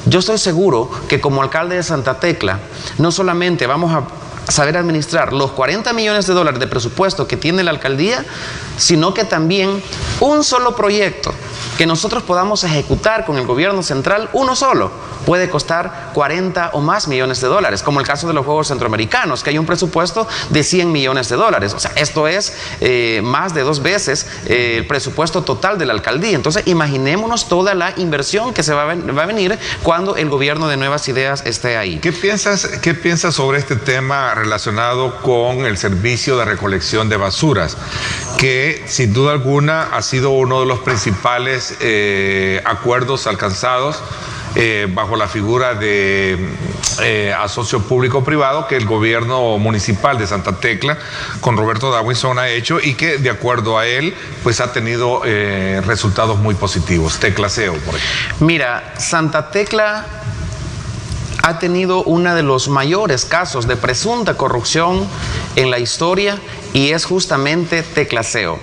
Yo estoy seguro que como alcalde de Santa Tecla, no solamente vamos a saber administrar los $40 millones de presupuesto que tiene la alcaldía, sino que también un solo proyecto que nosotros podamos ejecutar con el gobierno central, uno solo, puede costar 40 o más millones de dólares, como el caso de los Juegos Centroamericanos, que hay un presupuesto de 100 millones de dólares. O sea, esto es más de 2 veces el presupuesto total de la alcaldía. Entonces, imaginémonos toda la inversión que se va a venir cuando el gobierno de Nuevas Ideas esté ahí. ¿Qué piensas sobre este tema relacionado con el servicio de recolección de basuras? Que sin duda alguna ha sido uno de los principales acuerdos alcanzados bajo la figura de asocio público-privado que el gobierno municipal de Santa Tecla con Roberto Dawinson ha hecho y que de acuerdo a él pues ha tenido resultados muy positivos. Teclaseo, por ejemplo. Mira, Santa Tecla ha tenido uno de los mayores casos de presunta corrupción en la historia y es justamente Teclaseo.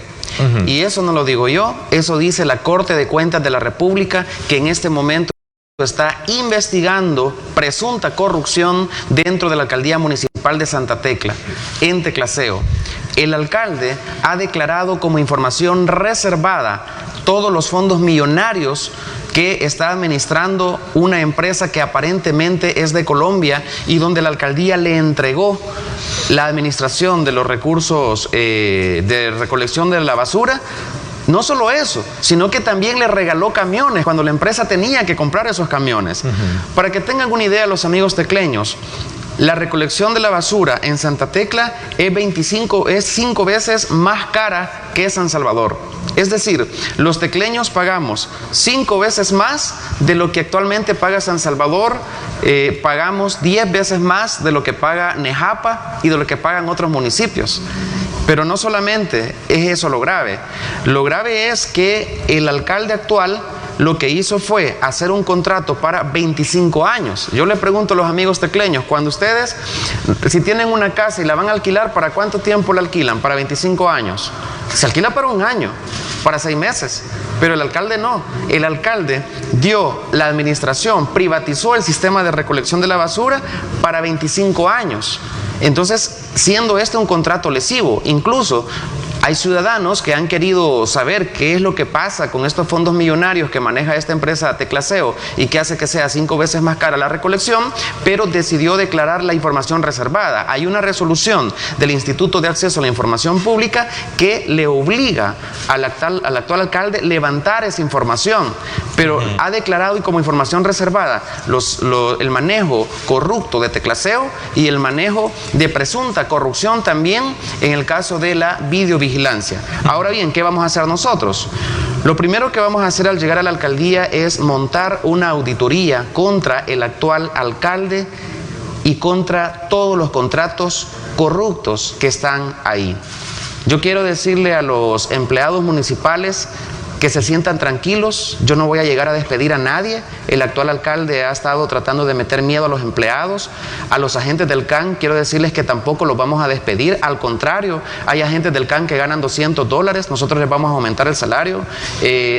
Y eso no lo digo yo, eso dice la Corte de Cuentas de la República, que en este momento está investigando presunta corrupción dentro de la alcaldía municipal de Santa Tecla, en Teclaseo. El alcalde ha declarado como información reservada todos los fondos millonarios que está administrando una empresa que aparentemente es de Colombia y donde la alcaldía le entregó la administración de los recursos de recolección de la basura. No solo eso, sino que también le regaló camiones cuando la empresa tenía que comprar esos camiones. Para que tengan una idea los amigos tecleños, la recolección de la basura en Santa Tecla es 5 veces más cara que San Salvador. Es decir, los tecleños pagamos 5 veces más de lo que actualmente paga San Salvador, pagamos 10 veces más de lo que paga Nejapa y de lo que pagan otros municipios. Pero no solamente es eso lo grave es que el alcalde actual lo que hizo fue hacer un contrato para 25 años. Yo le pregunto a los amigos tecleños, cuando ustedes, si tienen una casa y la van a alquilar, ¿para cuánto tiempo la alquilan? Para 25 años. Se alquila para 1 año, para 6 meses. Pero el alcalde no. El alcalde dio la administración, privatizó el sistema de recolección de la basura para 25 años. Entonces, siendo este un contrato lesivo, incluso hay ciudadanos que han querido saber qué es lo que pasa con estos fondos millonarios que maneja esta empresa Teclaseo y que hace que sea 5 veces más cara la recolección, pero decidió declarar la información reservada. Hay una resolución del Instituto de Acceso a la Información Pública que le obliga al actual alcalde levantar esa información, pero ha declarado y como información reservada el manejo corrupto de Teclaseo y el manejo de presunta corrupción también en el caso de la videovigilancia. Ahora bien, ¿qué vamos a hacer nosotros? Lo primero que vamos a hacer al llegar a la alcaldía es montar una auditoría contra el actual alcalde y contra todos los contratos corruptos que están ahí. Yo quiero decirle a los empleados municipales que se sientan tranquilos, yo no voy a llegar a despedir a nadie. El actual alcalde ha estado tratando de meter miedo a los empleados, a los agentes del CAN, quiero decirles que tampoco los vamos a despedir, al contrario, hay agentes del CAN que ganan $200, nosotros les vamos a aumentar el salario,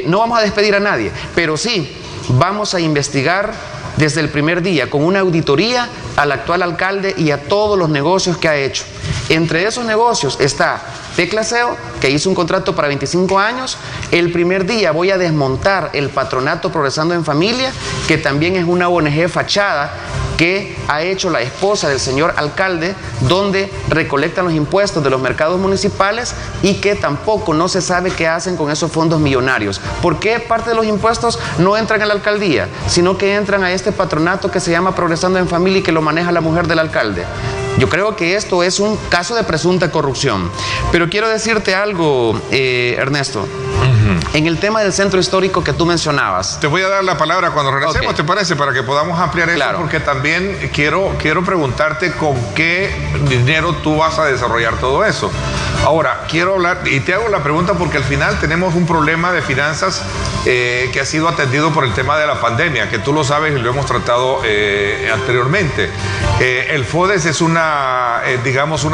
no vamos a despedir a nadie, pero sí vamos a investigar desde el primer día con una auditoría al actual alcalde y a todos los negocios que ha hecho. Entre esos negocios está Teclaseo, que hizo un contrato para 25 años. El primer día voy a desmontar el Patronato Progresando en Familia, que también es una ONG fachada que ha hecho la esposa del señor alcalde, donde recolectan los impuestos de los mercados municipales y que tampoco no se sabe qué hacen con esos fondos millonarios. ¿Por qué parte de los impuestos no entran a la alcaldía, sino que entran a este patronato que se llama Progresando en Familia y que lo maneja la mujer del alcalde? Yo creo que esto es un caso de presunta corrupción. Pero quiero decirte algo, Ernesto. En el tema del centro histórico que tú mencionabas. Te voy a dar la palabra cuando regresemos, ¿te parece? Para que podamos ampliar eso, porque también quiero preguntarte con qué dinero tú vas a desarrollar todo eso. Ahora, quiero hablar, y te hago la pregunta porque al final tenemos un problema de finanzas que ha sido atendido por el tema de la pandemia, que tú lo sabes y lo hemos tratado anteriormente. El FODES es una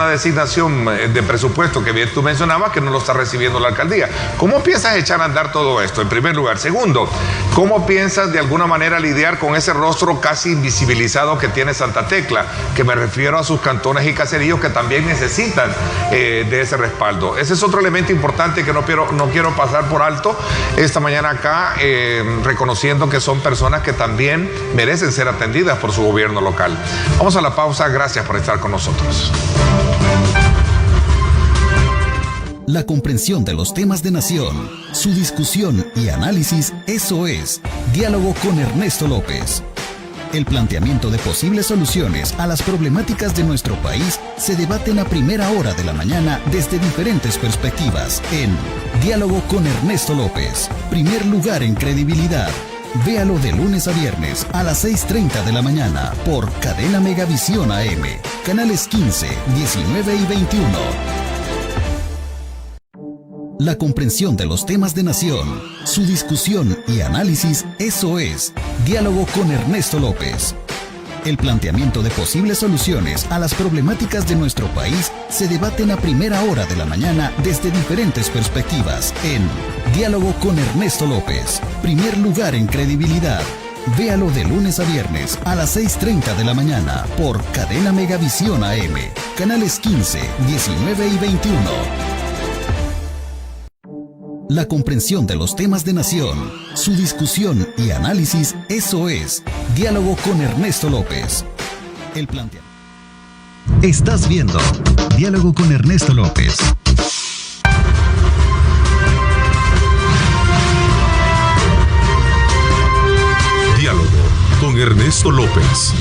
designación de presupuesto que bien tú mencionabas que no lo está recibiendo la alcaldía. ¿Cómo piensas echar a andar todo esto, en primer lugar? Segundo, ¿cómo piensas de alguna manera lidiar con ese rostro casi invisibilizado que tiene Santa Tecla? Que me refiero a sus cantones y caseríos que también necesitan de ese respaldo. Ese es otro elemento importante que no quiero pasar por alto esta mañana acá, reconociendo que son personas que también merecen ser atendidas por su gobierno local. Vamos a la pausa, gracias por estar con nosotros. La comprensión de los temas de nación, su discusión y análisis, eso es Diálogo con Ernesto López. El planteamiento de posibles soluciones a las problemáticas de nuestro país se debaten a primera hora de la mañana desde diferentes perspectivas en Diálogo con Ernesto López. Primer lugar en credibilidad. Véalo de lunes a viernes a las 6:30 de la mañana por Cadena Megavisión AM, canales 15, 19 y 21. La comprensión de los temas de nación, su discusión y análisis, eso es Diálogo con Ernesto López. El planteamiento de posibles soluciones a las problemáticas de nuestro país se debaten a primera hora de la mañana desde diferentes perspectivas en Diálogo con Ernesto López. Primer lugar en credibilidad. Véalo de lunes a viernes a las 6:30 de la mañana por Cadena Megavisión AM, canales 15, 19 y 21. La comprensión de los temas de nación, su discusión y análisis, eso es Diálogo con Ernesto López. El planteamiento. Estás viendo Diálogo con Ernesto López. Diálogo con Ernesto López.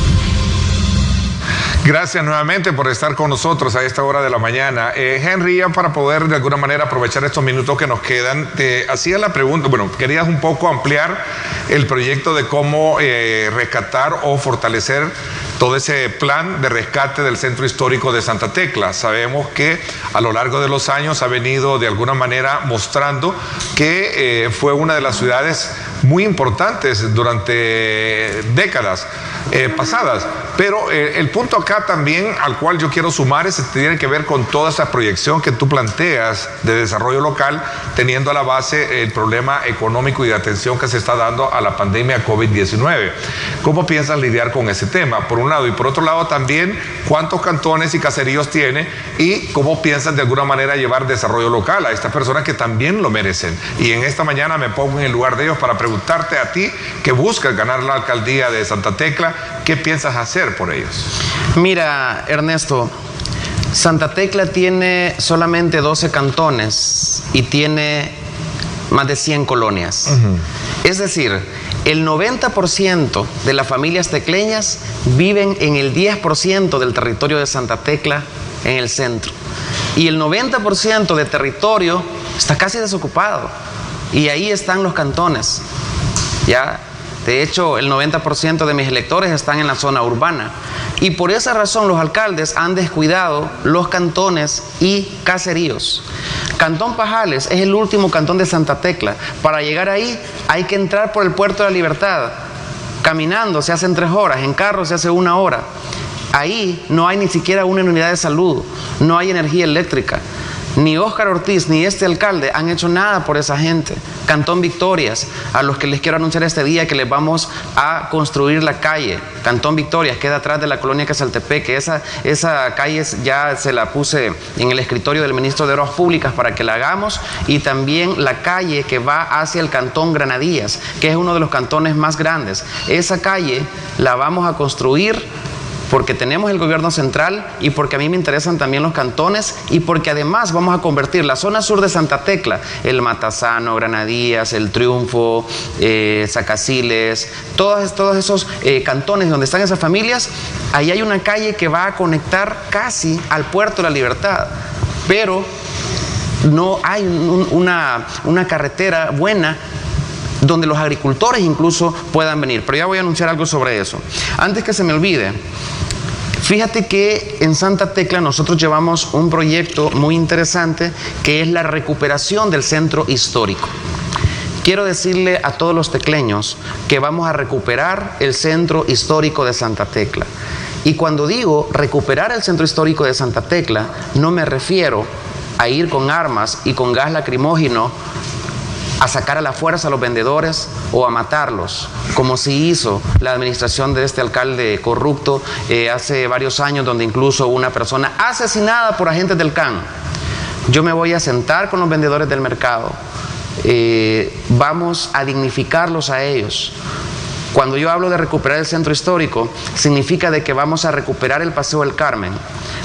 Gracias nuevamente por estar con nosotros a esta hora de la mañana. Henry, ya para poder de alguna manera aprovechar estos minutos que nos quedan, te hacía la pregunta, querías un poco ampliar el proyecto de cómo rescatar o fortalecer todo ese plan de rescate del centro histórico de Santa Tecla. Sabemos que a lo largo de los años ha venido de alguna manera mostrando que fue una de las ciudades muy importantes durante décadas pasadas. Pero el punto acá también al cual yo quiero sumar tiene que ver con toda esa proyección que tú planteas de desarrollo local, teniendo a la base el problema económico y de atención que se está dando a la pandemia COVID-19. ¿Cómo piensas lidiar con ese tema? Por un lado, y por otro lado también, ¿cuántos cantones y caseríos tiene? Y ¿cómo piensas de alguna manera llevar desarrollo local a estas personas que también lo merecen? Y en esta mañana me pongo en el lugar de ellos para preguntarte a ti, que buscas ganar la alcaldía de Santa Tecla, ¿qué piensas hacer por ellos? Mira, Ernesto, Santa Tecla tiene solamente 12 cantones y tiene más de 100 colonias. Es decir, el 90% de las familias tecleñas viven en el 10% del territorio de Santa Tecla, en el centro. Y el 90% de territorio está casi desocupado. Y ahí están los cantones. ¿Ya? De hecho, el 90% de mis electores están en la zona urbana. Y por esa razón los alcaldes han descuidado los cantones y caseríos. Cantón Pajales es el último cantón de Santa Tecla. Para llegar ahí hay que entrar por el Puerto de la Libertad. Caminando se hacen 3 horas, en carro se hace 1 hora. Ahí no hay ni siquiera una unidad de salud, no hay energía eléctrica. Ni Óscar Ortiz ni este alcalde han hecho nada por esa gente. Cantón Victorias, a los que les quiero anunciar este día que les vamos a construir la calle. Cantón Victorias queda atrás de la colonia Quesaltepeque. Esa calle ya se la puse en el escritorio del ministro de Obras Públicas para que la hagamos. Y también la calle que va hacia el Cantón Granadillas, que es uno de los cantones más grandes. Esa calle la vamos a construir porque tenemos el gobierno central y porque a mí me interesan también los cantones y porque además vamos a convertir la zona sur de Santa Tecla, el Matasano, Granadillas, el Triunfo, Zacaciles, todos esos cantones donde están esas familias, ahí hay una calle que va a conectar casi al Puerto de la Libertad, pero no hay una carretera buena donde los agricultores incluso puedan venir. Pero ya voy a anunciar algo sobre eso. Antes que se me olvide, fíjate que en Santa Tecla nosotros llevamos un proyecto muy interesante que es la recuperación del centro histórico. Quiero decirle a todos los tecleños que vamos a recuperar el centro histórico de Santa Tecla. Y cuando digo recuperar el centro histórico de Santa Tecla, no me refiero a ir con armas y con gas lacrimógeno a sacar a la fuerza a los vendedores o a matarlos, como si hizo la administración de este alcalde corrupto hace varios años, donde incluso hubo una persona asesinada por agentes del CAN. Yo me voy a sentar con los vendedores del mercado, vamos a dignificarlos a ellos. Cuando yo hablo de recuperar el centro histórico, significa de que vamos a recuperar el Paseo del Carmen,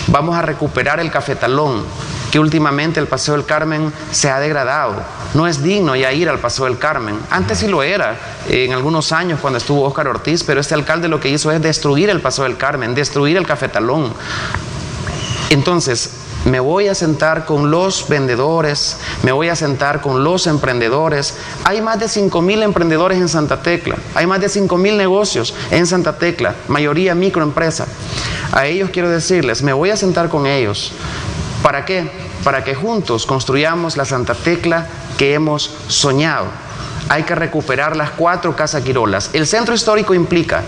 vamos a recuperar el Cafetalón, que últimamente el Paseo del Carmen se ha degradado. No es digno ya ir al Paseo del Carmen. Antes sí lo era, en algunos años cuando estuvo Óscar Ortiz, pero este alcalde lo que hizo es destruir el Paseo del Carmen, destruir el Cafetalón. Entonces, me voy a sentar con los vendedores, me voy a sentar con los emprendedores. Hay más de 5,000 emprendedores en Santa Tecla, hay más de 5,000 negocios en Santa Tecla, mayoría microempresa. A ellos quiero decirles, me voy a sentar con ellos. ¿Para qué? Para que juntos construyamos la Santa Tecla que hemos soñado. Hay que recuperar las 4 Casa Quirolas. El centro histórico implica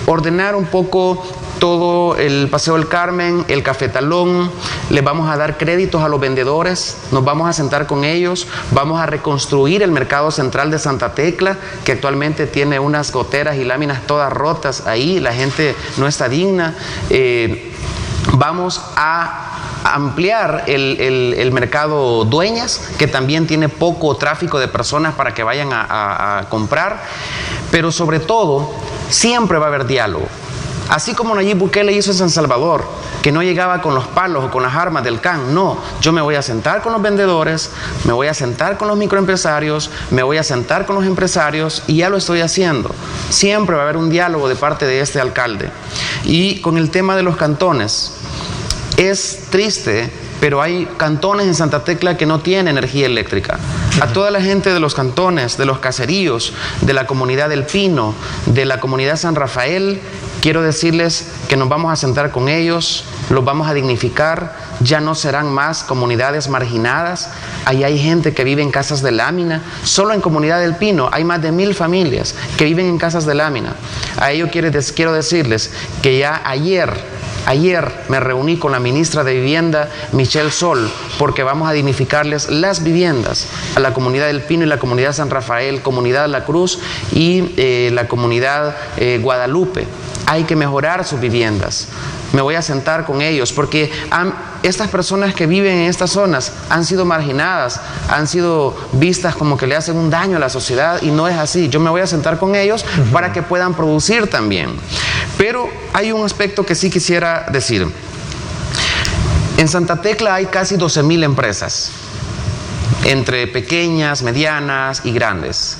ordenar un poco todo el Paseo del Carmen, el Cafetalón. Les vamos a dar créditos a los vendedores, nos vamos a sentar con ellos, vamos a reconstruir el mercado central de Santa Tecla, que actualmente tiene unas goteras y láminas todas rotas ahí, la gente no está digna. Vamos a ampliar el mercado Dueñas, que también tiene poco tráfico de personas para que vayan a comprar, pero sobre todo siempre va a haber diálogo. Así como Nayib Bukele hizo en San Salvador, que no llegaba con los palos o con las armas del CAN, no, yo me voy a sentar con los vendedores, me voy a sentar con los microempresarios, me voy a sentar con los empresarios, y ya lo estoy haciendo. Siempre va a haber un diálogo de parte de este alcalde. Y con el tema de los cantones, es triste, pero hay cantones en Santa Tecla que no tienen energía eléctrica. A toda la gente de los cantones, de los caseríos, de la comunidad del Pino, de la comunidad San Rafael, quiero decirles que nos vamos a sentar con ellos, los vamos a dignificar, ya no serán más comunidades marginadas. Ahí hay gente que vive en casas de lámina. Solo en Comunidad del Pino hay más de 1,000 familias que viven en casas de lámina. A ello quiero decirles que ya Ayer me reuní con la ministra de Vivienda, Michelle Sol, porque vamos a dignificarles las viviendas a la comunidad del Pino y la comunidad San Rafael, comunidad La Cruz y la comunidad Guadalupe. Hay que mejorar sus viviendas. Me voy a sentar con ellos porque estas personas que viven en estas zonas han sido marginadas, han sido vistas como que le hacen un daño a la sociedad, y no es así. Yo me voy a sentar con ellos para que puedan producir también. Pero hay un aspecto que sí quisiera decir. En Santa Tecla hay casi 12,000 empresas, entre pequeñas, medianas y grandes.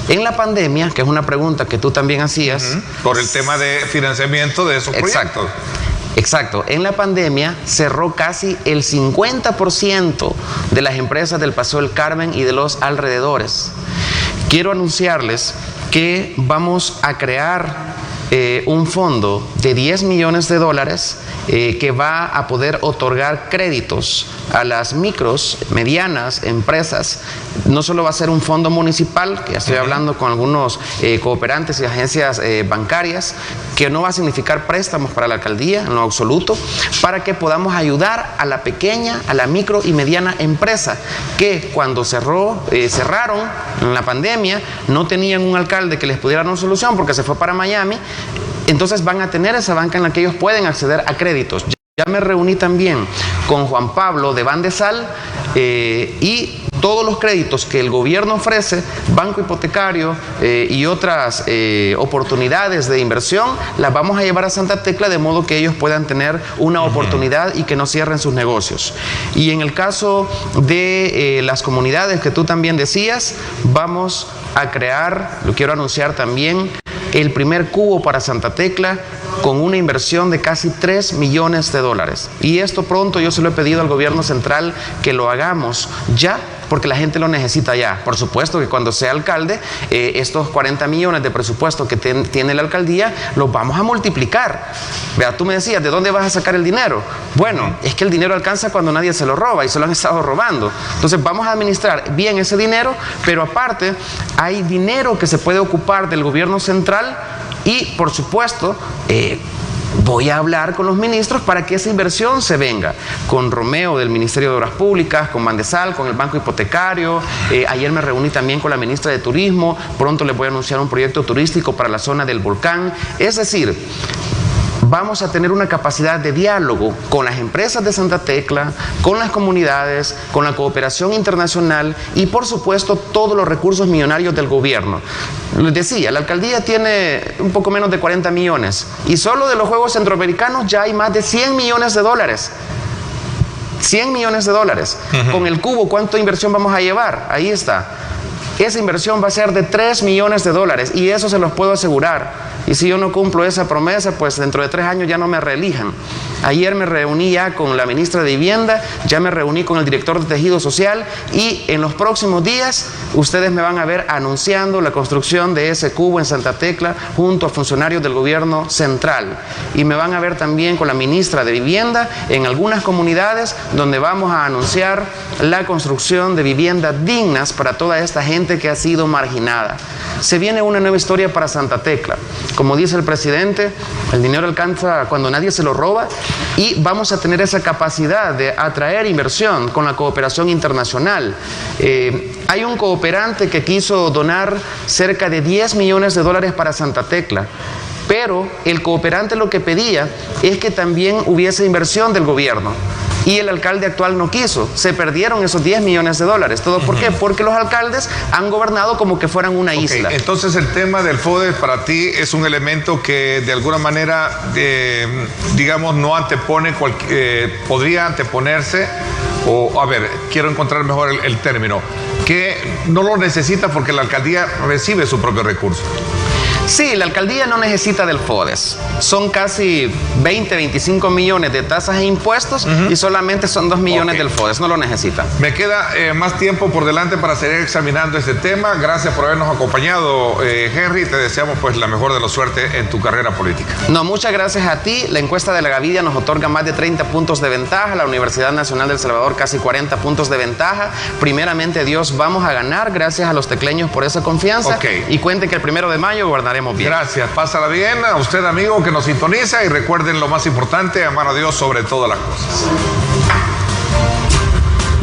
En la pandemia, que es una pregunta que tú también hacías. Por el tema de financiamiento de esos proyectos. Exacto. En la pandemia cerró casi el 50% de las empresas del Paseo del Carmen y de los alrededores. Quiero anunciarles que vamos a crear un fondo de $10 millones que va a poder otorgar créditos a las micros, medianas empresas. No solo va a ser un fondo municipal, que ya estoy hablando con algunos cooperantes y agencias bancarias, que no va a significar préstamos para la alcaldía en lo absoluto, para que podamos ayudar a la pequeña, a la micro y mediana empresa, que cuando cerraron en la pandemia, no tenían un alcalde que les pudiera dar una solución porque se fue para Miami. Entonces van a tener esa banca en la que ellos pueden acceder a créditos. Ya me reuní también con Juan Pablo de Bandesal y todos los créditos que el gobierno ofrece, banco hipotecario y otras oportunidades de inversión, las vamos a llevar a Santa Tecla de modo que ellos puedan tener una oportunidad y que no cierren sus negocios. Y en el caso de las comunidades que tú también decías, vamos a crear, lo quiero anunciar también, el primer cubo para Santa Tecla con una inversión de casi 3 millones de dólares. Y esto pronto yo se lo he pedido al gobierno central que lo hagamos ya, porque la gente lo necesita ya. Por supuesto que cuando sea alcalde, estos 40 millones de presupuesto que tiene la alcaldía, los vamos a multiplicar. Vea, tú me decías, ¿de dónde vas a sacar el dinero? Bueno, es que el dinero alcanza cuando nadie se lo roba y se lo han estado robando. Entonces vamos a administrar bien ese dinero, pero aparte hay dinero que se puede ocupar del gobierno central y, por supuesto, voy a hablar con los ministros para que esa inversión se venga. Con Romeo del Ministerio de Obras Públicas, con Bandesal, con el Banco Hipotecario. Ayer me reuní también con la ministra de Turismo. Pronto les voy a anunciar un proyecto turístico para la zona del volcán. Es decir, vamos a tener una capacidad de diálogo con las empresas de Santa Tecla, con las comunidades, con la cooperación internacional y, por supuesto, todos los recursos millonarios del gobierno. Les decía, la alcaldía tiene un poco menos de 40 millones y solo de los Juegos Centroamericanos ya hay más de 100 millones de dólares. 100 millones de dólares. Con el cubo, ¿cuánta inversión vamos a llevar? Ahí está. Esa inversión va a ser de 3 millones de dólares y eso se los puedo asegurar. Y si yo no cumplo esa promesa, pues dentro de 3 años ya no me reelijan. Ayer me reuní ya con la ministra de Vivienda, ya me reuní con el director de Tejido Social y en los próximos días ustedes me van a ver anunciando la construcción de ese cubo en Santa Tecla junto a funcionarios del gobierno central. Y me van a ver también con la ministra de Vivienda en algunas comunidades donde vamos a anunciar la construcción de viviendas dignas para toda esta gente que ha sido marginada. Se viene una nueva historia para Santa Tecla. Como dice el presidente, el dinero alcanza cuando nadie se lo roba y vamos a tener esa capacidad de atraer inversión con la cooperación internacional. Hay un cooperante que quiso donar cerca de 10 millones de dólares para Santa Tecla, pero el cooperante lo que pedía es que también hubiese inversión del gobierno. Y el alcalde actual no quiso, se perdieron esos 10 millones de dólares. ¿Todo por qué? Porque los alcaldes han gobernado como que fueran una isla. Entonces el tema del FODES para ti es un elemento que de alguna manera, digamos, no antepone, podría anteponerse, o a ver, quiero encontrar mejor el término, que no lo necesita porque la alcaldía recibe su propio recurso. Sí, la alcaldía no necesita del FODES. Son casi 20, 25 millones de tasas e impuestos y solamente son 2 millones del FODES. No lo necesita. Me queda más tiempo por delante para seguir examinando este tema. Gracias por habernos acompañado, Henry. Te deseamos pues la mejor de la suerte en tu carrera política. No, muchas gracias a ti. La encuesta de la Gavidia nos otorga más de 30 puntos de ventaja. La Universidad Nacional del Salvador casi 40 puntos de ventaja. Primeramente, Dios, vamos a ganar. Gracias a los tecleños por esa confianza. Y cuenten que el 1 de mayo gobernaremos bien. Gracias, pásala bien. A usted, amigo, que nos sintoniza, y recuerden lo más importante, amar a Dios sobre todas las cosas.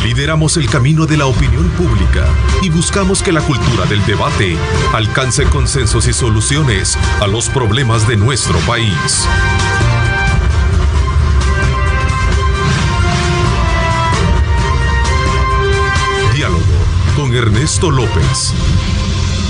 Lideramos el camino de la opinión pública y buscamos que la cultura del debate alcance consensos y soluciones a los problemas de nuestro país. Diálogo con Ernesto López.